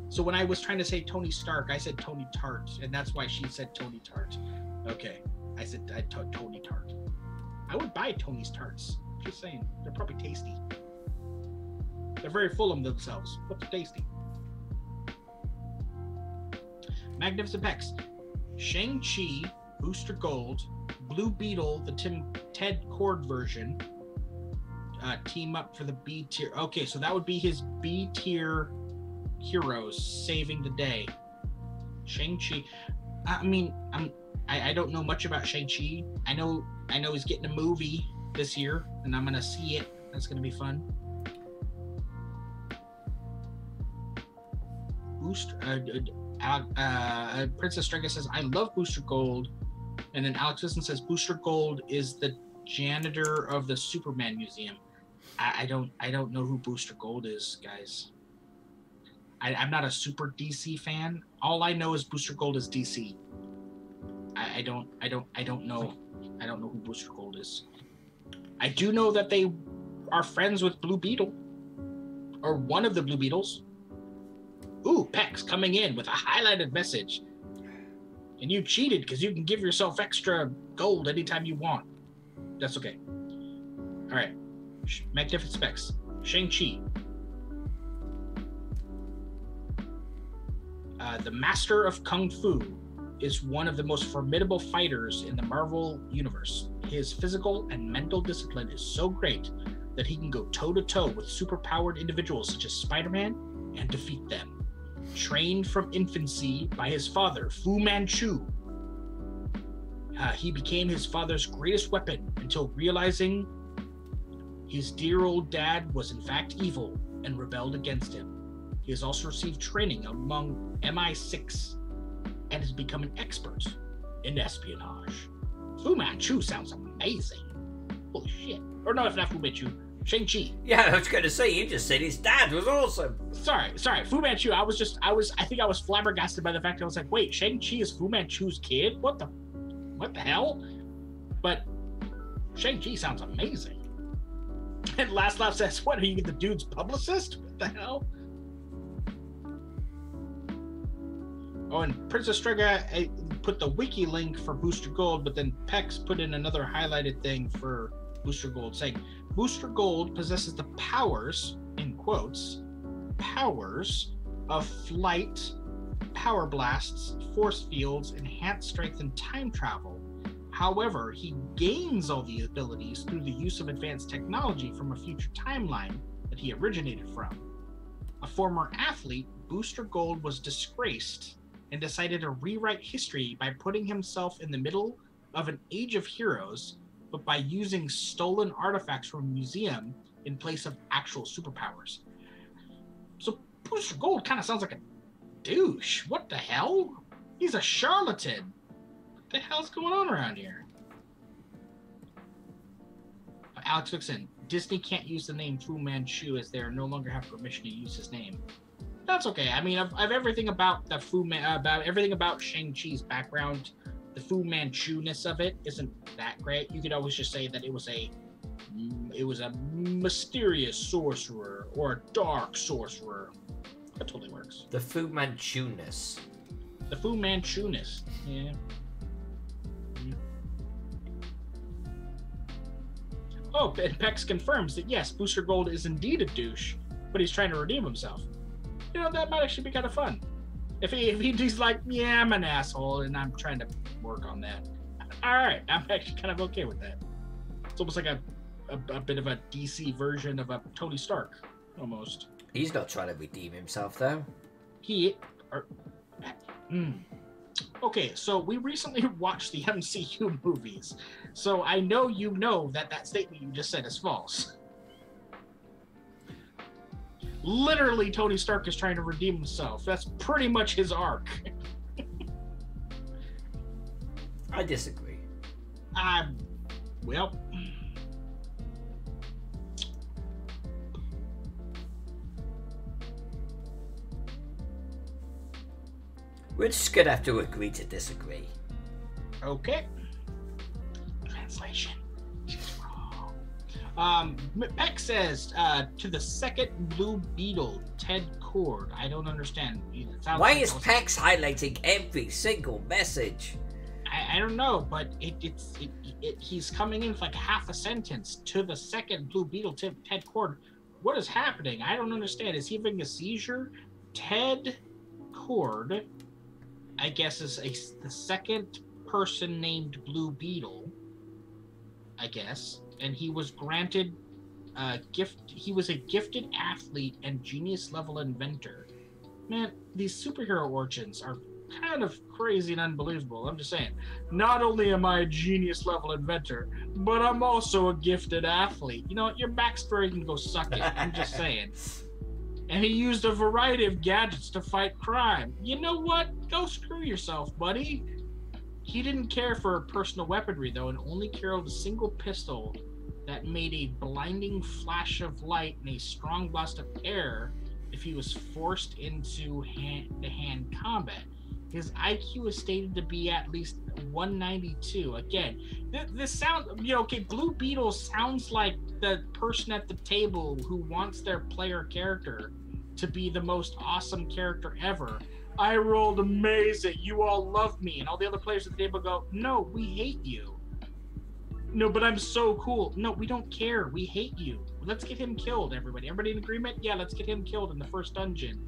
So when I was trying to say Tony Stark, I said Tony Tart, and that's why she said Tony Tart. Okay. I said Tony Tart. I would buy Tony's tarts. Just saying. They're probably tasty. They're very full of themselves, but they're tasty. Magnificent Pex. Shang Chi, Booster Gold, Blue Beetle, the Ted Cord version, team up for the B tier. Okay, so that would be his B tier heroes saving the day. Shang Chi. I mean, I don't know much about Shang Chi. I know he's getting a movie this year, and I'm gonna see it. That's gonna be fun. Princess Strega says, I love Booster Gold. And then Alex Wilson says, Booster Gold is the janitor of the Superman Museum. I don't know who Booster Gold is, guys. I'm not a super DC fan. All I know is Booster Gold is DC. I don't know. I don't know who Booster Gold is. I do know that they are friends with Blue Beetle. Or one of the Blue Beetles. Ooh, Pex coming in with a highlighted message. And you cheated because you can give yourself extra gold anytime you want. That's okay. All right. Magnificent Specs. Shang-Chi. The Master of Kung Fu is one of the most formidable fighters in the Marvel Universe. His physical and mental discipline is so great that he can go toe-to-toe with superpowered individuals such as Spider-Man and defeat them. Trained from infancy by his father, Fu Manchu, he became his father's greatest weapon until realizing his dear old dad was in fact evil and rebelled against him. He has also received training among MI6 and has become an expert in espionage. Fu Manchu sounds amazing. Holy shit. Or no, if not Fu Manchu, Shang-Chi. Yeah, I was going to say, you just said his dad was awesome. Sorry, Fu Manchu. I think I was flabbergasted by the fact I was like, wait, Shang-Chi is Fu Manchu's kid? What the hell? But Shang-Chi sounds amazing. And Last Laugh says, what, are you the dude's publicist? What the hell? Oh, and Princess Strega put the wiki link for Booster Gold, but then Pex put in another highlighted thing for Booster Gold, saying Booster Gold possesses the powers, in quotes, powers of flight, power blasts, force fields, enhanced strength, and time travel. However, he gains all the abilities through the use of advanced technology from a future timeline that he originated from. A former athlete, Booster Gold was disgraced and decided to rewrite history by putting himself in the middle of an age of heroes, but by using stolen artifacts from a museum in place of actual superpowers. So Booster Gold kind of sounds like a douche. What the hell? He's a charlatan. What the hell's going on around here? Alex Vixen, Disney can't use the name Fu Manchu as they no longer have permission to use his name. That's okay. I mean, I've everything about the everything about Shang-Chi's background. The Fu Manchu-ness of it isn't that great. You could always just say that it was a mysterious sorcerer or a dark sorcerer. That totally works. The Fu Manchu-ness. The Fu Manchu-ness. Yeah. Oh, and Pex confirms that yes, Booster Gold is indeed a douche, but he's trying to redeem himself. You know, that might actually be kind of fun. If he's like, yeah, I'm an asshole, and I'm trying to work on that. All right, I'm actually kind of okay with that. It's almost like a bit of a DC version of a Tony Stark, almost. He's not trying to redeem himself, though. Okay, so we recently watched the MCU movies, so I know you know that statement you just said is false. Literally, Tony Stark is trying to redeem himself. That's pretty much his arc. I disagree. Well... We're just gonna have to agree to disagree. Okay. Translation. She's wrong. Peck says, to the second Blue Beetle, Ted Cord. I don't understand. Why is Pex highlighting every single message? I don't know, but he's coming in with like half a sentence. To the second Blue Beetle, Ted Cord. What is happening? I don't understand. Is he having a seizure? Ted Cord, I guess, is the second person named Blue Beetle, I guess, and he was granted a gift. He was a gifted athlete and genius level inventor. Man, these superhero origins are kind of crazy and unbelievable. I'm just saying. Not only am I a genius level inventor, but I'm also a gifted athlete. You know, your backstory can go suck it. I'm just saying. And he used a variety of gadgets to fight crime. You know what? Go screw yourself, buddy. He didn't care for personal weaponry, though, and only carried a single pistol that made a blinding flash of light and a strong blast of air if he was forced into hand-to-hand combat. His IQ is stated to be at least 192. Again, this sounds, okay, Blue Beetle sounds like the person at the table who wants their player character to be the most awesome character ever. I rolled amazing. You all love me. And all the other players at the table go, no, we hate you. No, but I'm so cool. No, we don't care. We hate you. Let's get him killed, everybody. Everybody in agreement? Yeah, let's get him killed in the first dungeon.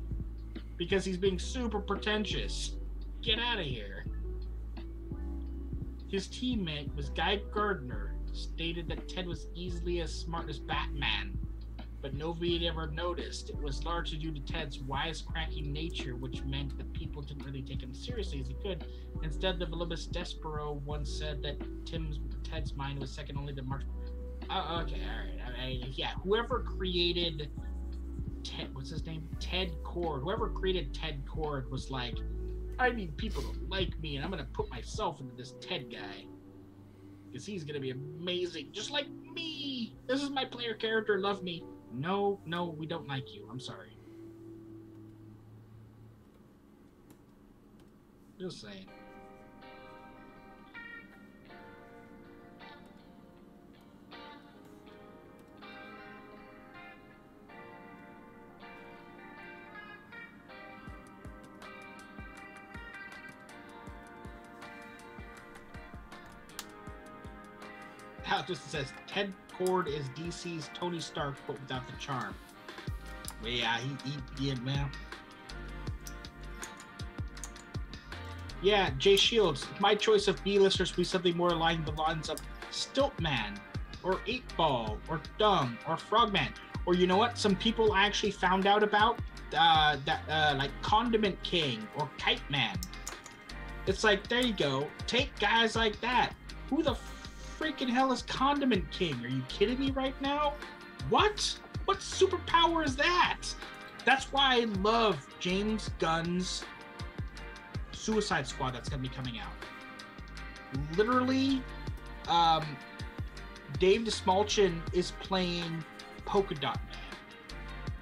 Because he's being super pretentious. Get out of here. His teammate was Guy Gardner, stated that Ted was easily as smart as Batman, but nobody had ever noticed. It was largely due to Ted's wisecracking nature, which meant that people didn't really take him seriously as he could. Instead, the voluminous Despero once said that Ted's mind was second only to March. Oh, okay, all right. Yeah, whoever created Ted, what's his name? Ted Cord. Whoever created Ted Cord was like, I need people to like me, and I'm going to put myself into this Ted guy. Because he's going to be amazing, just like me. This is my player character, love me. No, we don't like you. I'm sorry. Just saying. How just says Ted Cord is DC's Tony Stark, but without the charm. But yeah, he man. Yeah, Jay Shields. My choice of B-listers would be something more along the lines of Stiltman, or 8-Ball, or Dung, or Frogman, or you know what? Some people I actually found out about like Condiment King or Kite Man. It's like, there you go. Take guys like that. Who the freaking hell is Condiment King? Are you kidding me right now? What superpower is that? That's why I love James Gunn's Suicide Squad that's gonna be coming out. Literally, Dave DeSmalchin is playing Polka Dot Man.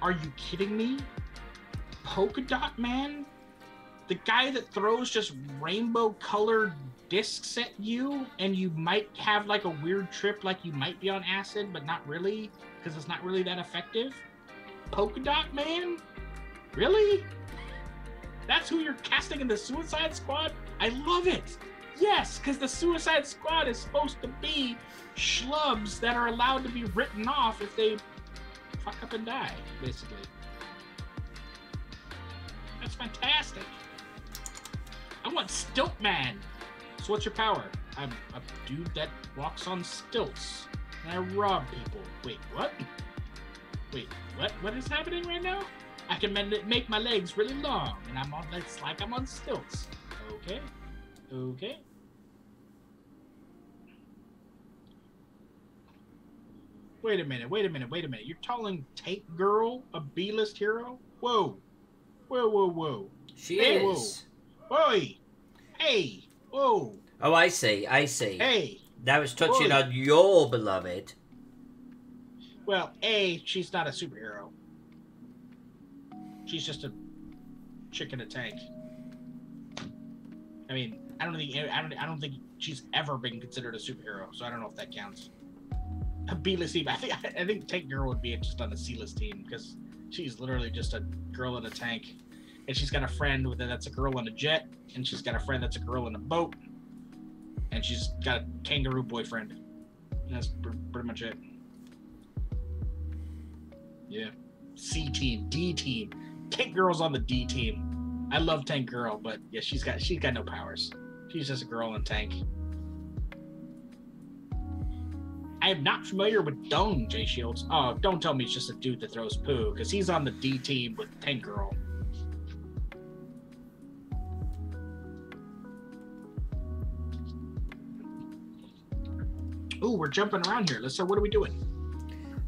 Are you kidding me? Polka Dot Man? The guy that throws just rainbow colored discs at you, and you might have like a weird trip, like you might be on acid, but not really, because it's not really that effective. Polka Dot Man? Really? That's who you're casting in the Suicide Squad? I love it. Yes, because the Suicide Squad is supposed to be schlubs that are allowed to be written off if they fuck up and die, basically. That's fantastic. I want Stiltman. So what's your power? I'm a dude that walks on stilts and I rob people. Wait, what? Wait, what? What is happening right now? I can make my legs really long, and it's like I'm on stilts. Okay. Wait a minute. You're calling Tank Girl a B-list hero? Whoa. She hey, is. Whoa. Oi. Hey. Whoa. Oh, I see. Hey. That was touching on your beloved. Well, she's not a superhero. She's just a chick in a tank. I mean, I don't think she's ever been considered a superhero, so I don't know if that counts. A B-list team. I think Tank Girl would be just on a C-list team because she's literally just a girl in a tank, and she's got a friend that's a girl in a jet, and she's got a friend that's a girl in a boat, and she's got a kangaroo boyfriend. And that's pretty much it. Yeah. C team, D team. Tank Girl's on the D team. I love Tank Girl, but yeah, she's got no powers. She's just a girl in a tank. I am not familiar with Dung, Jay Shields. Oh, don't tell me it's just a dude that throws poo, because he's on the D team with Tank Girl. Ooh, we're jumping around here. So what are we doing?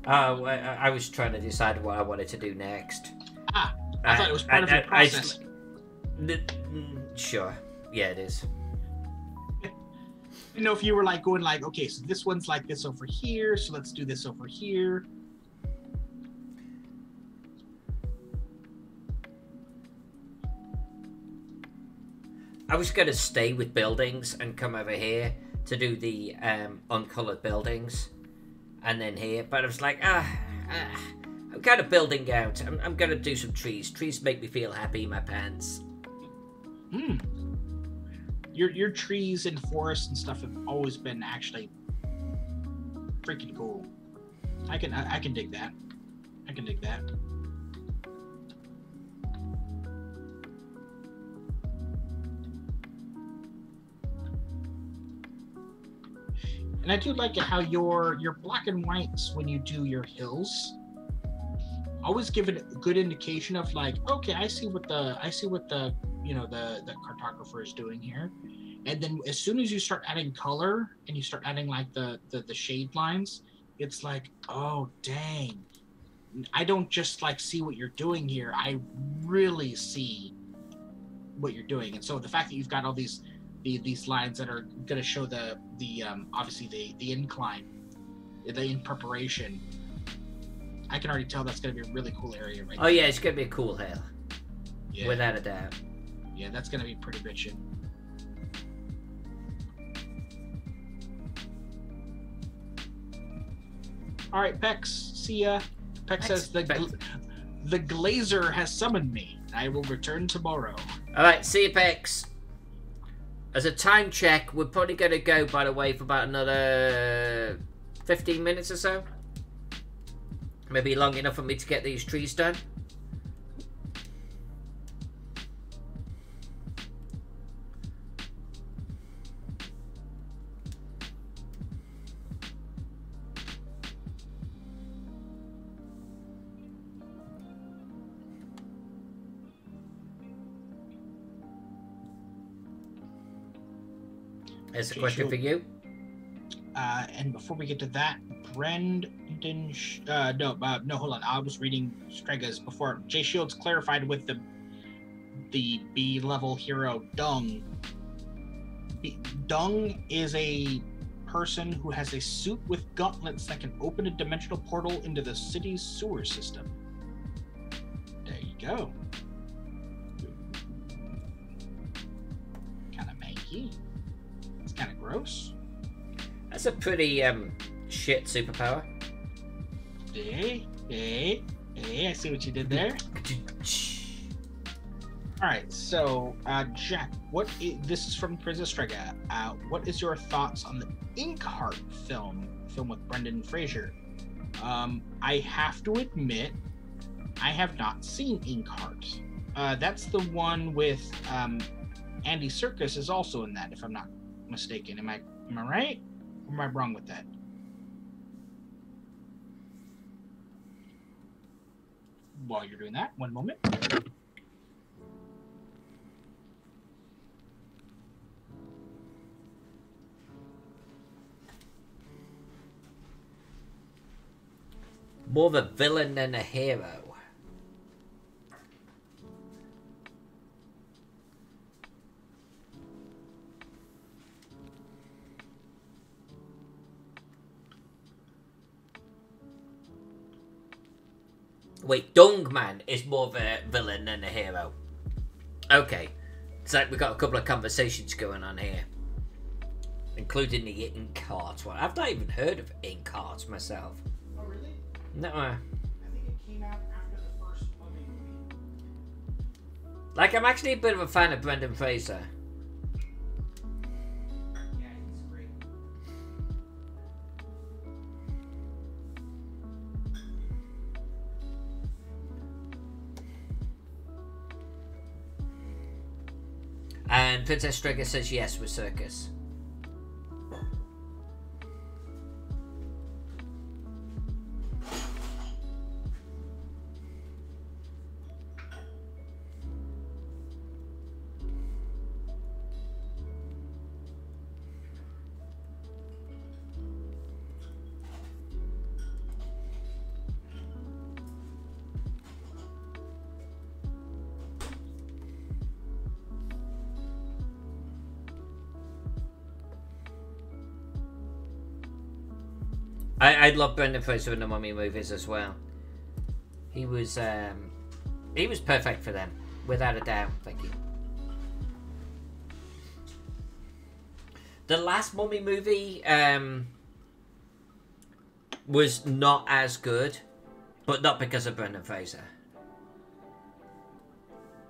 I was trying to decide what I wanted to do next. Ah, I thought it was part of your process. Sure. Yeah, it is. You know, if you were like going like, okay, so this one's like this over here, so let's do this over here. I was going to stay with buildings and come over here to do the uncolored buildings, and then here. But I was like, I'm kind of building out. I'm going to do some trees. Trees make me feel happy in my pants. Your trees and forests and stuff have always been actually freaking cool. I can dig that. I can dig that. And I do like it how your black and whites when you do your hills always give it a good indication of like, okay, I see what the you know the cartographer is doing here. And then as soon as you start adding color and you start adding like the shade lines, it's like, oh dang, I don't just like see what you're doing here, I really see what you're doing. And so the fact that you've got all these lines that are going to show the obviously the incline, in preparation, I can already tell that's going to be a really cool area right there. Yeah, it's going to be a cool hill. Yeah. Without a doubt. Yeah, that's going to be pretty bitchin'. All right, Pex, see ya. Pex says the glazer has summoned me. I will return tomorrow. All right, see you, Pex. As a time check, we're probably going to go, by the way, for about another 15 minutes or so. Maybe long enough for me to get these trees done. There's a question for you. And before we get to that, Brendan, no, hold on. I was reading Strega's before. Jay Shields clarified with the B-level hero Dung. Dung is a person who has a suit with gauntlets that can open a dimensional portal into the city's sewer system. There you go. Kind of manky. It's kind of gross. That's a pretty shit superpower. Hey, I see what you did there. All right, so Jack, this is from Princess Strega. What is your thoughts on the Inkheart film with Brendan Fraser? I have to admit, I have not seen Inkheart. That's the one with Andy Serkis is also in that, if I'm not mistaken. Am I right? Or am I wrong with that? While you're doing that, one moment. More of a villain than a hero. Wait, Dungman is more of a villain than a hero. Okay. It's like we've got a couple of conversations going on here. Including the Inkheart one. I've not even heard of Inkheart myself. Oh, really? No. I think it came out after the first movie. Like, I'm actually a bit of a fan of Brendan Fraser. Yeah, he's great. And Princess Strega says yes with Circus. I love Brendan Fraser in the Mummy movies as well. He was perfect for them, without a doubt. Thank you. The last Mummy movie was not as good, but not because of Brendan Fraser.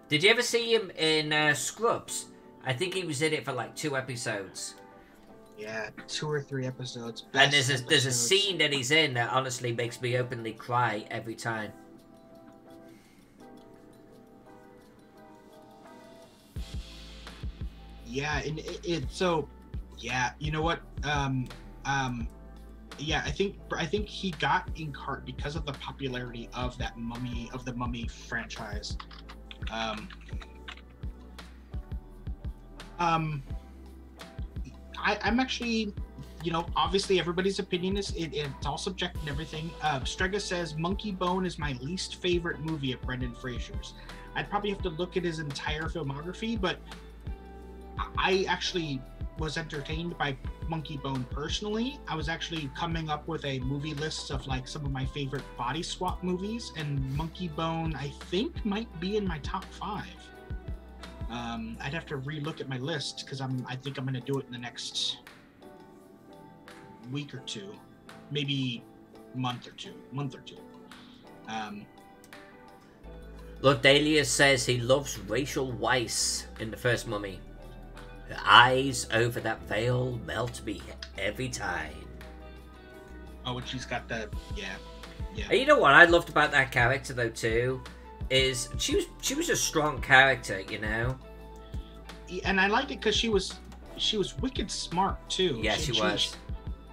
Did you ever see him in Scrubs? I think he was in it for like 2 episodes. Yeah, 2 or 3 episodes. And there's a scene that he's in that honestly makes me openly cry every time. Yeah, and so, yeah, you know what? Yeah, I think he got Inkheart because of the popularity of the Mummy franchise. I'm actually, you know, obviously everybody's opinion is it's all subjective and everything. Strega says Monkey Bone is my least favorite movie of Brendan Fraser's. I'd probably have to look at his entire filmography, but I actually was entertained by Monkey Bone personally. I was actually coming up with a movie list of like some of my favorite body swap movies, and Monkey Bone I think might be in my top 5. I'd have to re-look at my list because I think I'm gonna do it in the next week or 2, maybe month or two. Look, Dahlia says he loves Rachel Weisz in the first Mummy. Her eyes over that veil melt me every time. Oh, and she's got the yeah. And you know what I loved about that character though too, is she was a strong character, you know. And I liked it because she was wicked smart too. Yeah, she was.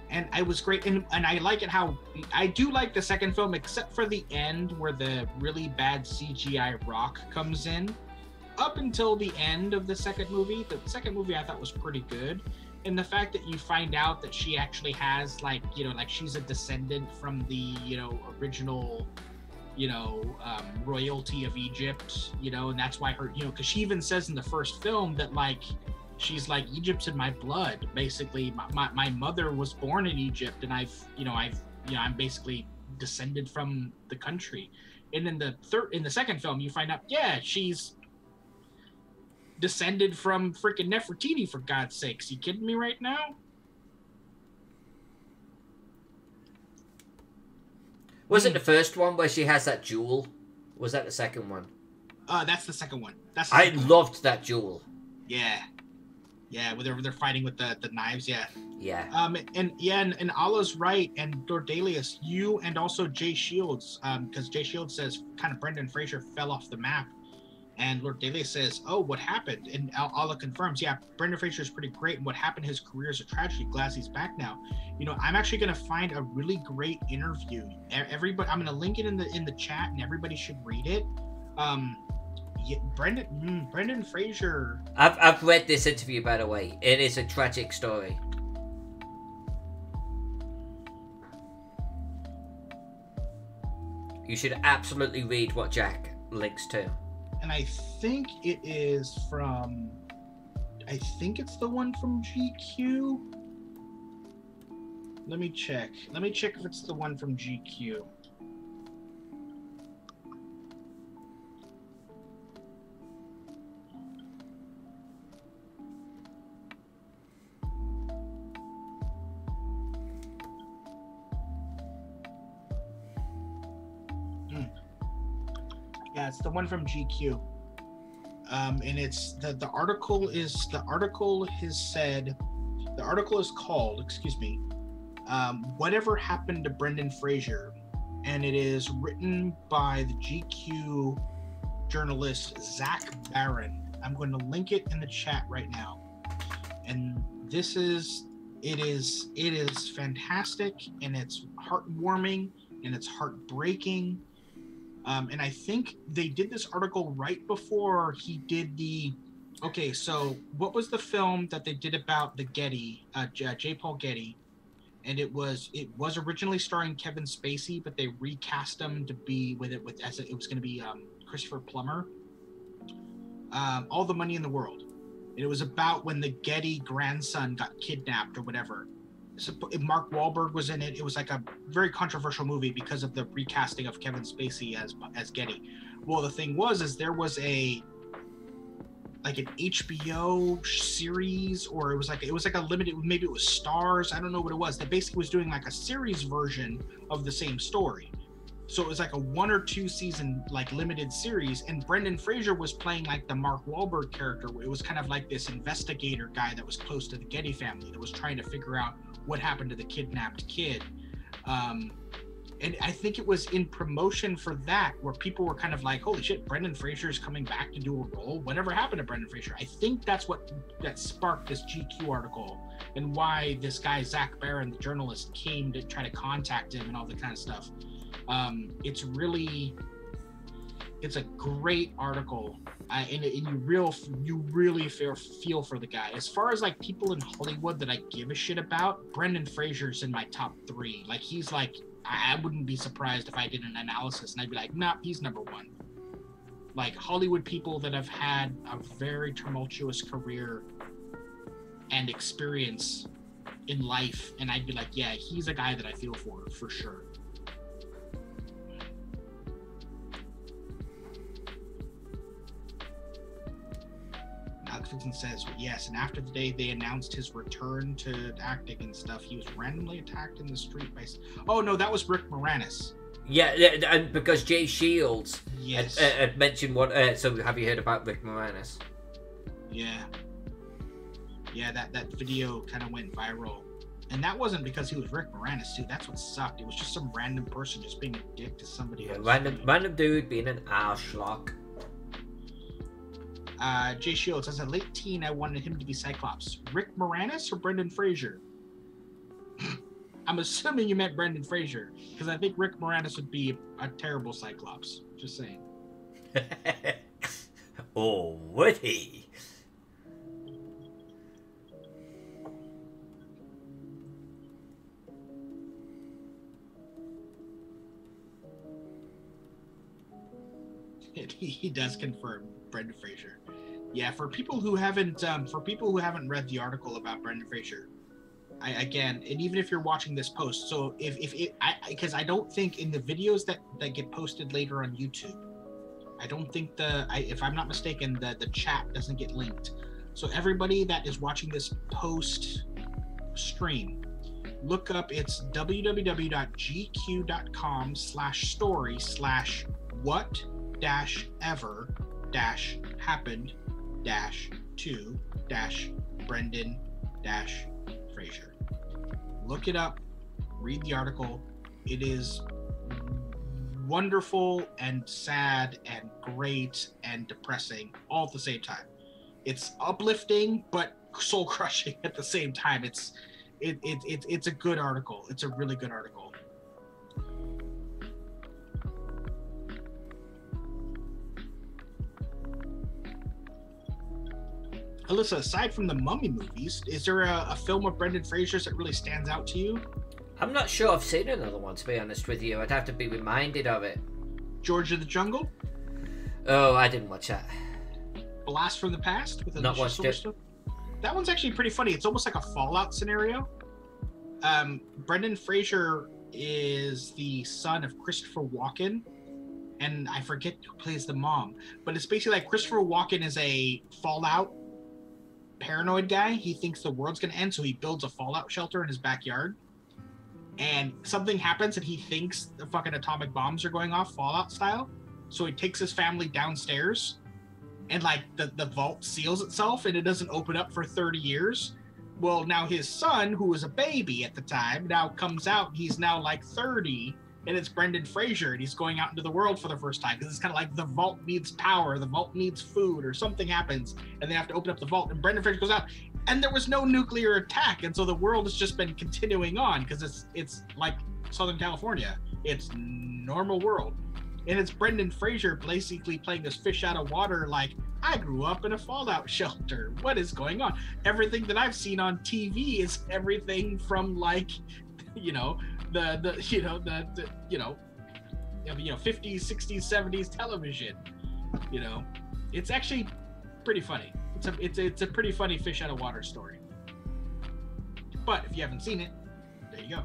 And I was great, and I like it how I do like the second film, except for the end where the really bad CGI rock comes in. Up until the end of the second movie I thought was pretty good, and the fact that you find out that she actually has like, you know, like she's a descendant from the, you know, original, you know, royalty of Egypt, you know, and that's why her, you know, because she even says in the first film that like she's like, Egypt's in my blood, basically. My mother was born in Egypt, and I'm basically descended from the country. And in the second film, you find out, yeah, she's descended from freaking Nefertiti, for God's sakes. You kidding me right now? Was it the first one where she has that jewel? Was that the second one? That's the second one. I loved that jewel. Yeah. Yeah, where they're fighting with the knives, yeah. Yeah. And Allah's right, and Dordalius, you and also Jay Shields, because Jay Shields says kind of Brendan Fraser fell off the map. And Lord Dele says, oh, what happened? And Allah confirms, yeah, Brendan Fraser is pretty great. And what happened, his career is a tragedy. Glad he's back now. You know, I'm actually going to find a really great interview. Everybody, I'm going to link it in the chat, and everybody should read it. Yeah, Brendan Fraser. I've read this interview, by the way. It is a tragic story. You should absolutely read what Jack links to. And I think it is from, I think it's the one from GQ. Let me check if it's the one from GQ. Yeah, it's the one from GQ. And it's the article is called, excuse me, Whatever Happened to Brendan Fraser, and it is written by the GQ journalist Zach Barron. I'm going to link it in the chat right now. And it is fantastic, and it's heartwarming, and it's heartbreaking. And I think they did this article right before he did the. Okay, so what was the film that they did about the Getty, J. Paul Getty? And it was originally starring Kevin Spacey, but they recast him to be it was going to be Christopher Plummer. All the Money in the World. And it was about when the Getty grandson got kidnapped or whatever. Mark Wahlberg was in it. It was like a very controversial movie because of the recasting of Kevin Spacey as Getty. Well, the thing is there was an HBO series, or it was like a limited, maybe it was Stars, I don't know what it was, that basically was doing like a series version of the same story. So it was like a 1 or 2 season like limited series, and Brendan Fraser was playing like the Mark Wahlberg character. It was kind of like this investigator guy that was close to the Getty family that was trying to figure out what happened to the kidnapped kid. And I think it was in promotion for that where people were kind of like, holy shit, Brendan Fraser is coming back to do a role. Whatever happened to Brendan Fraser? I think that sparked this GQ article, and why this guy, Zach Barron, the journalist, came to try to contact him and all that kind of stuff. It's a great article. And you really feel for the guy. As far as like people in Hollywood that I give a shit about, Brendan Fraser's in my top 3. Like, he's like, I wouldn't be surprised if I did an analysis and I'd be like, nah, he's number 1. Like, Hollywood people that have had a very tumultuous career and experience in life, and I'd be like, yeah, he's a guy that I feel for sure. Alex says, yes, and after the day they announced his return to acting and stuff, he was randomly attacked in the street by... Oh, no, that was Rick Moranis. Yeah, and because Jay Shields had mentioned what... so have you heard about Rick Moranis? Yeah. Yeah, that video kind of went viral. And that wasn't because he was Rick Moranis, too. That's what sucked. It was just some random person just being a dick to somebody else. Random dude being an arschlock. Jay Shields, as a late teen, I wanted him to be Cyclops. Rick Moranis or Brendan Fraser? I'm assuming you meant Brendan Fraser, because I think Rick Moranis would be a terrible Cyclops. Just saying. Oh, would he? He does confirm Brendan Fraser. Yeah, for people who haven't read the article about Brendan Fraser, and even if you're watching this post, so because I don't think in the videos that get posted later on YouTube, I don't think if I'm not mistaken, the chat doesn't get linked. So everybody that is watching this post stream, look up, it's www.gq.com/story/what-ever-to-Brendan-Fraser. Look it up, read the article. It is wonderful and sad and great and depressing all at the same time. It's uplifting but soul crushing at the same time. It's a good article. It's a really good article. Alyssa, aside from the Mummy movies, is there a film of Brendan Fraser's that really stands out to you? I'm not sure I've seen another one, to be honest with you. I'd have to be reminded of it. George of the Jungle? Oh, I didn't watch that. Blast from the Past? With not watched it. That one's actually pretty funny. It's almost like a Fallout scenario. Brendan Fraser is the son of Christopher Walken, and I forget who plays the mom, but it's basically like Christopher Walken is a Fallout paranoid guy. He thinks the world's gonna end, so he builds a Fallout shelter in his backyard, and something happens and he thinks the fucking atomic bombs are going off Fallout style, so he takes his family downstairs, and like the vault seals itself and it doesn't open up for 30 years. Well, now his son, who was a baby at the time, now comes out, he's now like 30, and it's Brendan Fraser, and he's going out into the world for the first time, because it's kind of like the vault needs power, the vault needs food, or something happens, and they have to open up the vault, and Brendan Fraser goes out, and there was no nuclear attack, and so the world has just been continuing on, because it's like Southern California. It's normal world. And it's Brendan Fraser basically playing this fish out of water, like, I grew up in a Fallout shelter. What is going on? Everything that I've seen on TV is everything from like, the 50s, 60s, 70s television. It's actually pretty funny. It's a pretty funny fish out of water story. But if you haven't seen it, you go.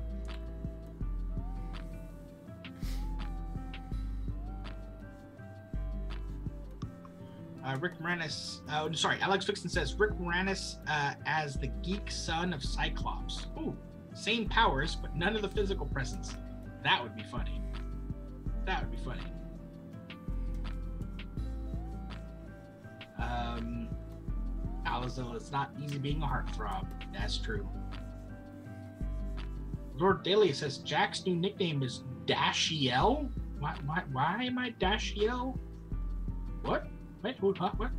Rick Moranis, Alex Fixon says Rick Moranis as the geek son of Cyclops. Ooh, same powers, but none of the physical presence. That would be funny. That would be funny. Alizilla, it's not easy being a heartthrob. That's true. Lord Daly says Jack's new nickname is Dashiel. Why am I Dashiel? What? Wait, what?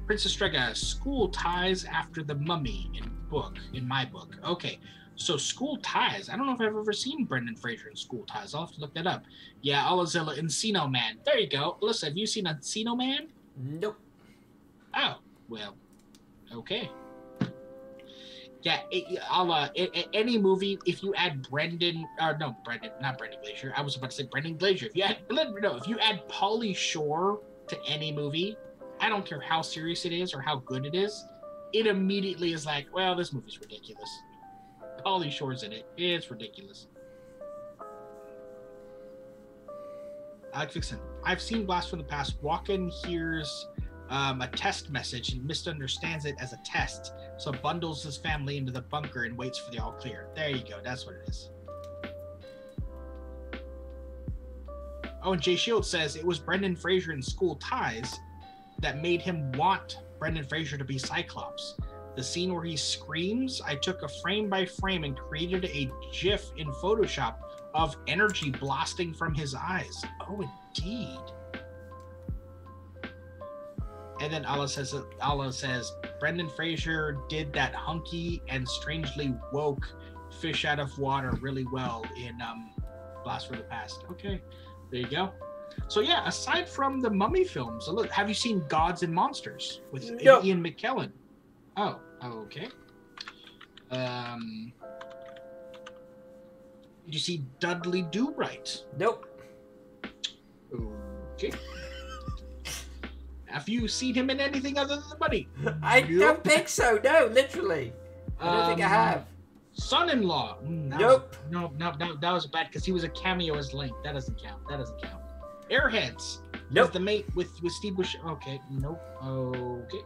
Princess Strega, school ties after the Mummy in my book. Okay, so School Ties. I don't know if I've ever seen Brendan Fraser in School Ties. I'll have to look that up. Yeah, Alazilla, Encino Man. There you go. Alyssa, have you seen Encino Man? Nope. Oh, well, okay. Yeah, any movie, if you add Brendan Glacier. I was about to say Brendan Glacier. If you add Pauly Shore to any movie, I don't care how serious it is or how good it is, it immediately is like, well, this movie's ridiculous. Pauly Shore's in it. It's ridiculous. Alex Fixon, I've seen Blast from the Past. Walken hears a test message and misunderstands it as a test, so bundles his family into the bunker and waits for the all clear. There you go. That's what it is. Oh, and Jay Shield says it was Brendan Fraser in School Ties that made him want Brendan Fraser to be Cyclops. The scene where he screams, I took a frame by frame and created a GIF in Photoshop of energy blasting from his eyes. Oh, indeed. And then Allah says, Brendan Fraser did that hunky and strangely woke fish out of water really well in Blast from the Past. Okay, there you go. So yeah, aside from the Mummy films, look, have you seen Gods and Monsters with Ian McKellen? Oh, okay. Did you see Dudley Do Right? Nope. Okay. Have you seen him in anything other than the Bunny? I don't think so. No, literally. I don't think I have. Son-in-Law. Nope. No, that was bad because he was a cameo as Link. That doesn't count. Airheads. Nope. The mate with Steve Bush. Okay. Nope. Okay.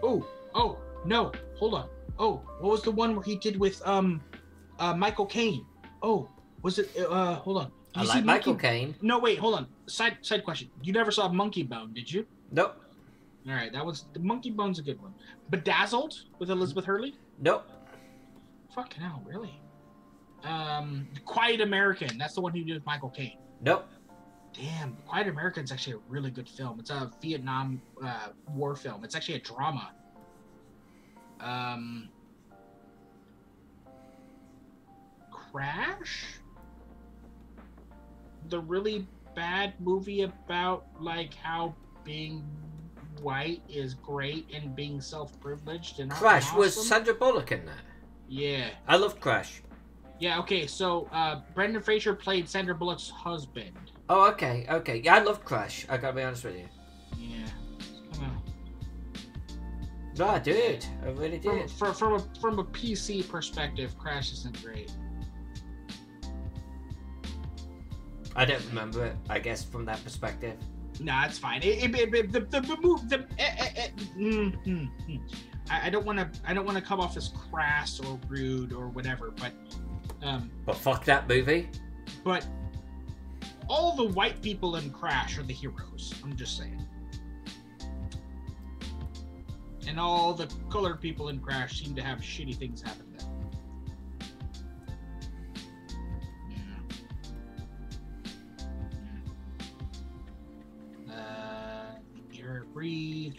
Oh, no. Hold on. Oh, what was the one where he did with Michael Caine? Oh, was it hold on. I like Michael Caine. No, wait, hold on. Side question. You never saw Monkey Bone, did you? Nope. All right, the Monkey Bone's a good one. Bedazzled with Elizabeth Hurley? Nope. Fucking hell, really? Quiet American. That's the one he did with Michael Caine. Nope. Damn, Quiet American's actually a really good film. It's a Vietnam War film. It's actually a drama. Crash? The really bad movie about like how being white is great and being self-privileged and Crash awesome. Was Sandra Bullock in that? Yeah. I love Crash. Yeah, okay, so Brendan Fraser played Sandra Bullock's husband. Oh, okay. Yeah, I love Crash. I gotta be honest with you. Yeah. Come on. No, I did. I really did. From a PC perspective, Crash isn't great. I don't remember it, I guess, from that perspective. Nah, it's fine. I don't want to come off as crass or rude or whatever, but fuck that movie. But all the white people in Crash are the heroes. I'm just saying. And all the colored people in Crash seem to have shitty things happen to them. Breathe.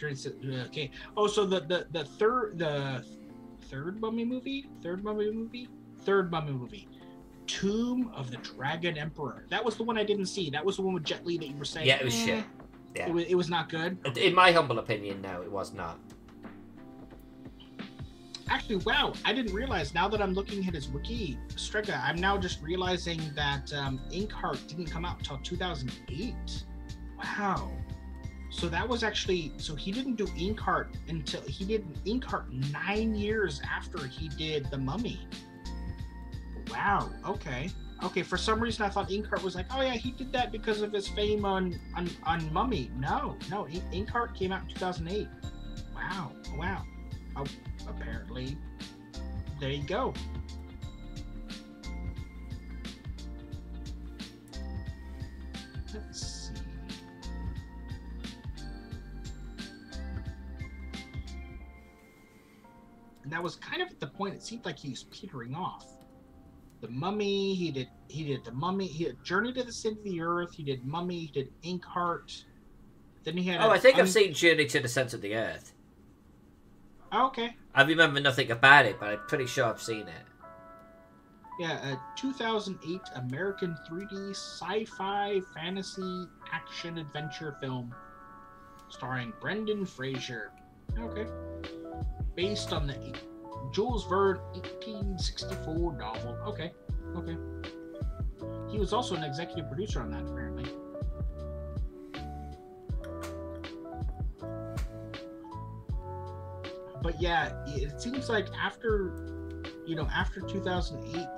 Okay. Oh, so the third Mummy movie. Tomb of the Dragon Emperor. That was the one I didn't see. That was the one with Jet Li that you were saying. Yeah, it was shit. Yeah. It was not good. In my humble opinion, no, it was not. Actually, wow, I didn't realize. Now that I'm looking at his wiki, Strega, I'm now just realizing that Inkheart didn't come out until 2008. Wow. So that was actually, so he didn't do Inkheart until, he did Inkheart 9 years after he did The Mummy. Wow, okay. Okay, for some reason I thought Inkheart was like, oh yeah, he did that because of his fame on Mummy. No, Inkheart came out in 2008. Wow. Oh, apparently, there you go. Let's see. And that was kind of at the point it seemed like he was petering off. The Mummy, he did The Mummy, he did Journey to the Center of the Earth, he did Mummy, he did Inkheart. Then he had I think I've seen Journey to the Center of the Earth. Oh, okay. I remember nothing about it, but I'm pretty sure I've seen it. Yeah, a 2008 American 3D sci-fi fantasy action adventure film starring Brendan Fraser. Okay. Based on the Jules Verne 1864 novel. Okay. He was also an executive producer on that, apparently. But yeah, it seems like after 2008,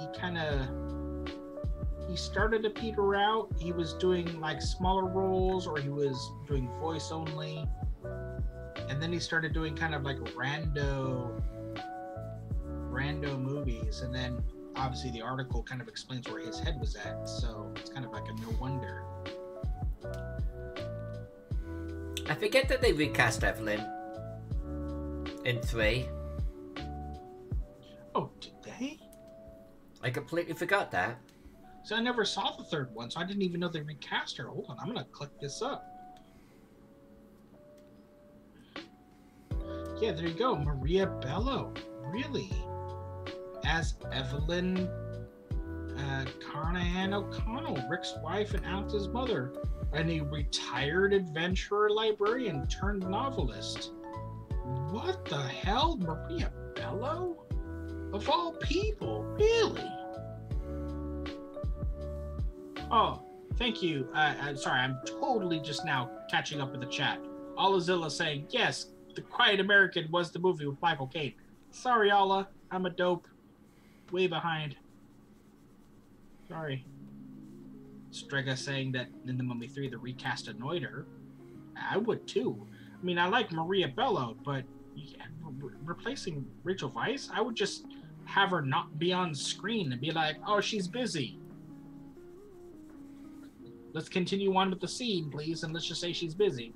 he started to peter out. He was doing like smaller roles, or he was doing voice only. And then he started doing kind of like rando movies, and then obviously the article kind of explains where his head was at, so it's kind of like a no wonder. I forget that they recast Evelyn in 3. Oh, did they? I completely forgot that. So I never saw the third one, so I didn't even know they recast her. Hold on, I'm gonna click this up. Yeah, there you go. Maria Bello. Really? As Evelyn Carnahan O'Connell, Rick's wife and Alex's mother, and a retired adventurer librarian turned novelist. What the hell? Maria Bello? Of all people, really? Oh, thank you. I'm sorry, I'm totally just now catching up with the chat. Alazilla saying, yes, The Quiet American was the movie with Michael Caine. Sorry, Alla, I'm a dope. Way behind. Sorry. Strega saying that in The Mummy 3, the recast annoyed her. I would too. I mean, I like Maria Bello, but replacing Rachel Weisz, I would just have her not be on screen and be like, oh, she's busy. Let's continue on with the scene, please, and let's just say she's busy.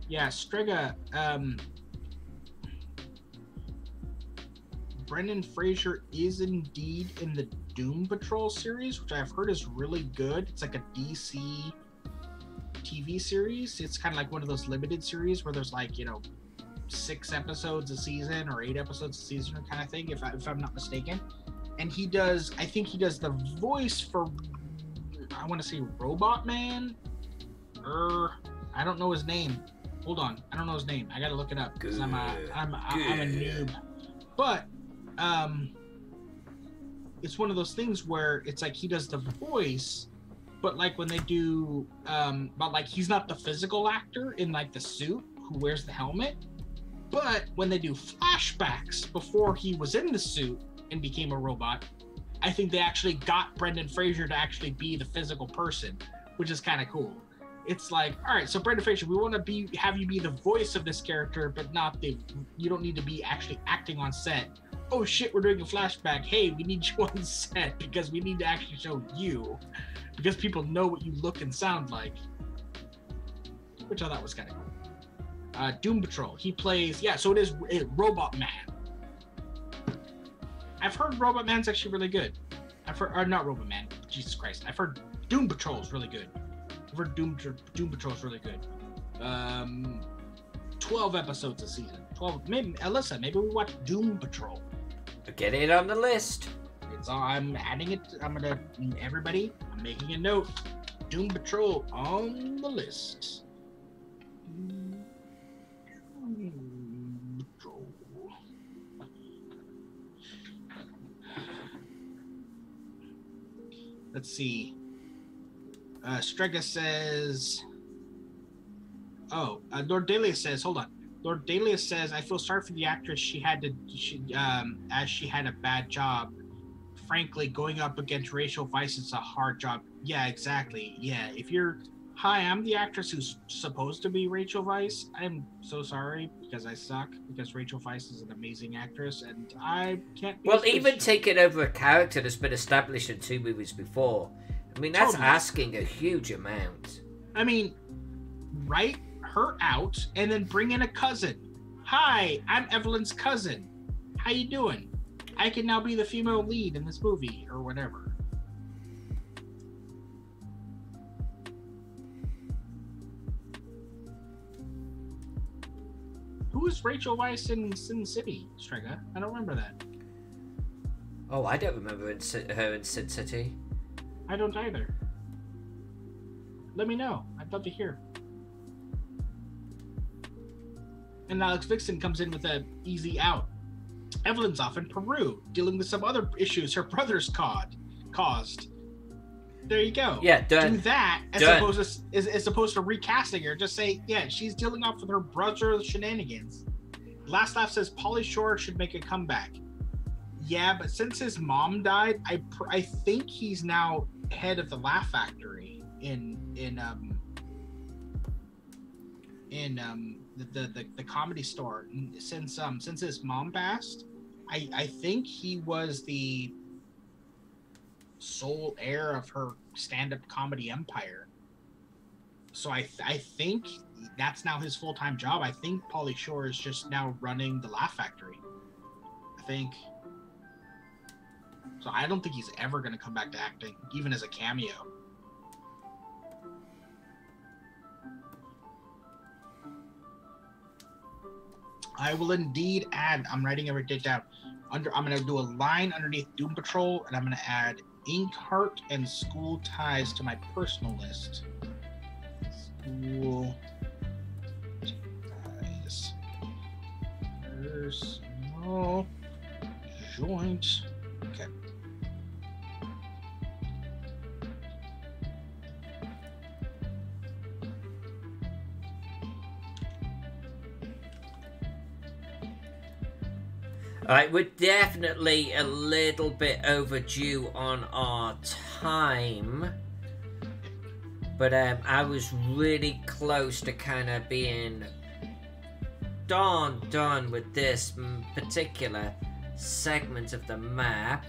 Yeah, Strega, Brendan Fraser is indeed in the Doom Patrol series, which I've heard is really good. It's like a DC TV series. It's kind of like one of those limited series where there's like, 6 episodes a season or 8 episodes a season kind of thing, if I'm not mistaken. And I think he does the voice for, I want to say Robot Man? I don't know his name. Hold on, I don't know his name. I gotta look it up because I'm a noob. But it's one of those things where it's like he does the voice, but like when they do, but like he's not the physical actor in like the suit who wears the helmet. But when they do flashbacks before he was in the suit and became a robot, I think they actually got Brendan Fraser to actually be the physical person, which is kind of cool. It's like, all right, so Brendan Fraser, we want to have you be the voice of this character, but you don't need to be actually acting on set. Oh shit, we're doing a flashback. Hey, we need you on set because we need to actually show you, because people know what you look and sound like. Which I thought was kind of cool. Doom Patrol, he plays, so it is Robot Man. I've heard Robot Man's actually really good. Not Robot Man, Jesus Christ. I've heard Doom Patrol is really good. I've heard Doom Patrol is really good. 12 episodes a season. 12. Maybe Alyssa, maybe we watch Doom Patrol. Get it on the list. I'm adding it. I'm making a note. Doom Patrol on the list. let's see. Strega says, Lord Delius says, hold on. Lord Delius says, I feel sorry for the actress. As she had a bad job. Frankly, going up against Rachel Weisz is a hard job. Yeah, exactly. Yeah, if you're, hi, I'm the actress who's supposed to be Rachel Weisz. I'm so sorry because I suck, because Rachel Weisz is an amazing actress and I can't be. Well, even taking over a character that's been established in 2 movies before, I mean, that's asking a huge amount. I mean, write her out and then bring in a cousin. Hi, I'm Evelyn's cousin. How you doing? I can now be the female lead in this movie or whatever. Who is Rachel Weisz in Sin City, Strega? I don't remember that. Oh, I don't remember her in Sin City. I don't either. Let me know. I'd love to hear. And Alex Vixen comes in with an easy out. Evelyn's off in Peru, dealing with some other issues her brother's caused. There you go. Yeah, done. Do that as opposed to recasting her. Just say, yeah, she's dealing off with her brother's shenanigans. Last Laugh says Pauly Shore should make a comeback. Yeah, but since his mom died, I think he's now head of the Laugh Factory in the comedy store. Since his mom passed, I think he was the sole heir of her stand-up comedy empire. So I think that's now his full-time job. I think Pauly Shore is just now running the Laugh Factory. I think. So I don't think he's ever going to come back to acting, even as a cameo. I will indeed add, I'm writing everything down. I'm going to do a line underneath Doom Patrol, and I'm going to add Inkheart and School Ties to my personal list. School Ties. Personal joint. Okay. Alright, we're definitely a little bit overdue on our time. But I was really close to kind of being done with this particular segment of the map.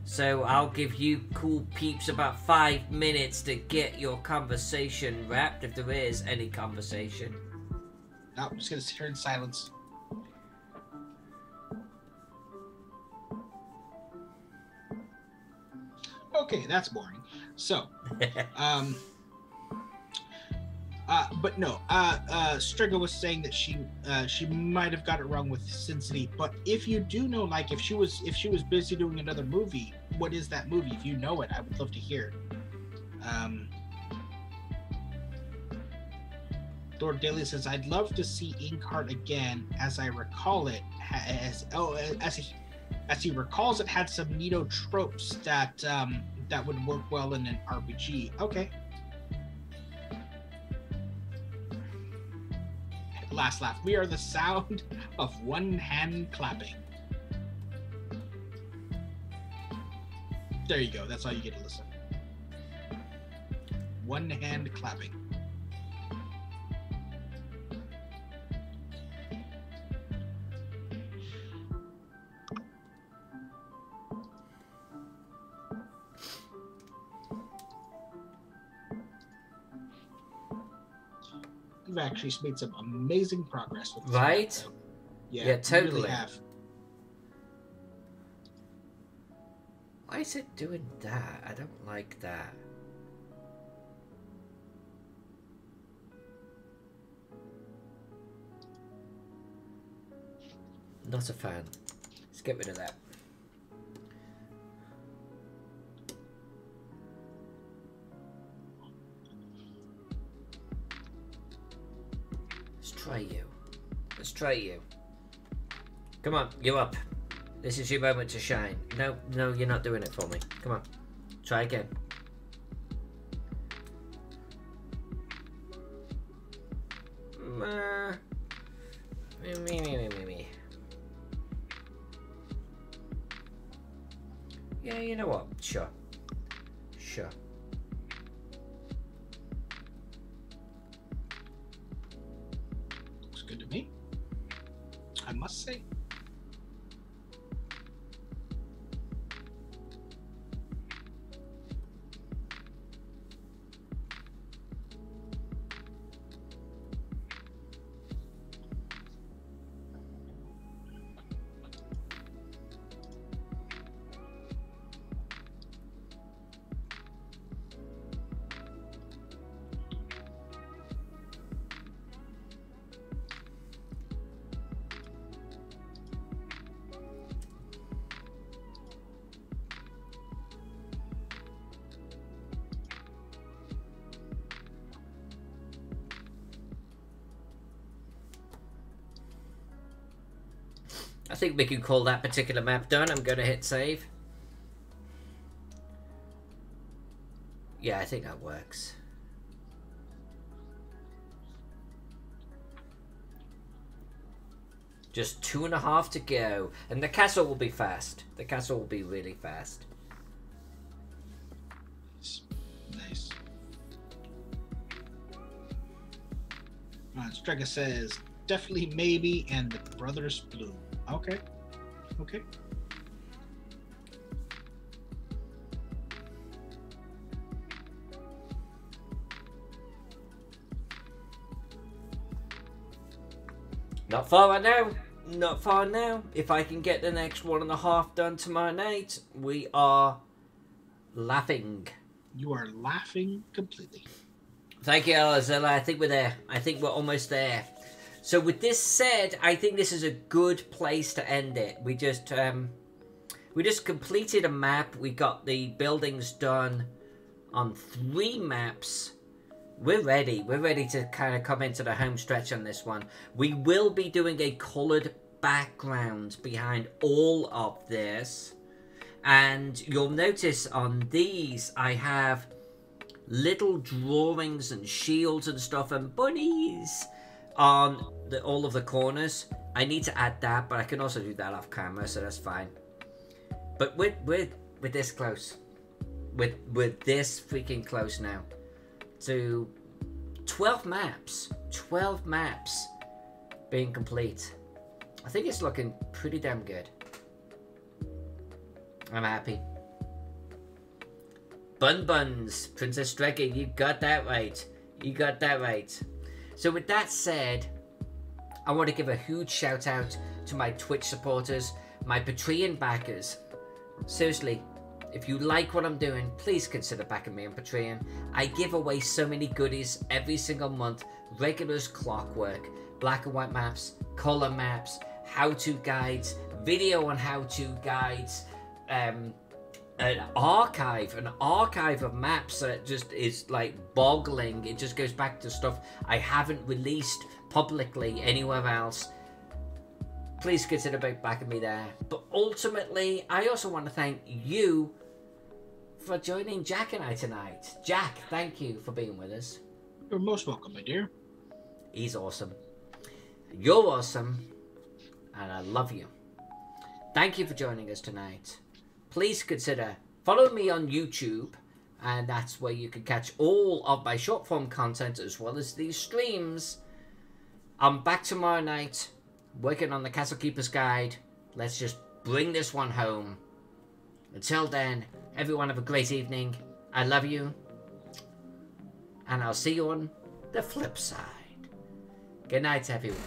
So I'll give you cool peeps about 5 minutes to get your conversation wrapped, if there is any conversation. No, I'm just going to sit here in silence. Okay, that's boring. So, but no, Strega was saying that she might have got it wrong with Sin City. But if you do know, like, if she was busy doing another movie, what is that movie? If you know it, I would love to hear it. Lord Daly says, "I'd love to see Inkheart again. As I recall it, as he recalls, it had some neato tropes that would work well in an RPG." Okay. Last Laugh. We are the sound of one hand clapping. There you go. That's all you get to listen. One hand clapping. We've actually made some amazing progress with this. Right? Yeah, totally. We really have. Why is it doing that? I don't like that. Not a fan. Let's get rid of that. Let's try you. Come on, you're up. This is your moment to shine. No, you're not doing it for me. Come on. Try again. Yeah, you know what? Sure. Sure. Looks good to me, I must say. I think we can call that particular map done. I'm going to hit save. Yeah, I think that works. Just 2.5 to go. And the castle will be fast. The castle will be really fast. Nice. Strega says, definitely maybe, and the brothers blue. Okay. Okay. Not far right now. Not far now. If I can get the next 1.5 done tomorrow night, we are laughing. You are laughing completely. Thank you, Elazilla. I think we're there. I think we're almost there. So with this said, I think this is a good place to end it. We just completed a map. We got the buildings done on 3 maps. We're ready. We're ready to kind of come into the home stretch on this one. We will be doing a coloured background behind all of this. And you'll notice on these, I have little drawings and shields and stuff and bunnies on all of the corners. I need to add that, but I can also do that off camera, so that's fine. But we're this close. We're this freaking close now to 12 maps. 12 maps being complete. I think it's looking pretty damn good. I'm happy. Bun Buns, Princess Strega, you got that right. You got that right. So with that said, I want to give a huge shout out to my Twitch supporters, my Patreon backers. Seriously, if you like what I'm doing, please consider backing me on Patreon. I give away so many goodies every single month. Regulars clockwork, black and white maps, color maps, how-to guides, video on how-to guides, an archive of maps that just is like boggling. It just goes back to stuff I haven't released publicly anywhere else. Please consider backing me there. But ultimately, I also want to thank you for joining Jack and I tonight. Jack, thank you for being with us. You're most welcome, my dear. He's awesome. You're awesome. And I love you. Thank you for joining us tonight. Please consider following me on YouTube, and that's where you can catch all of my short form content as well as these streams. I'm back tomorrow night working on the Castle Keeper's Guide. Let's just bring this one home. Until then, everyone have a great evening. I love you. And I'll see you on the flip side. Good night, everyone.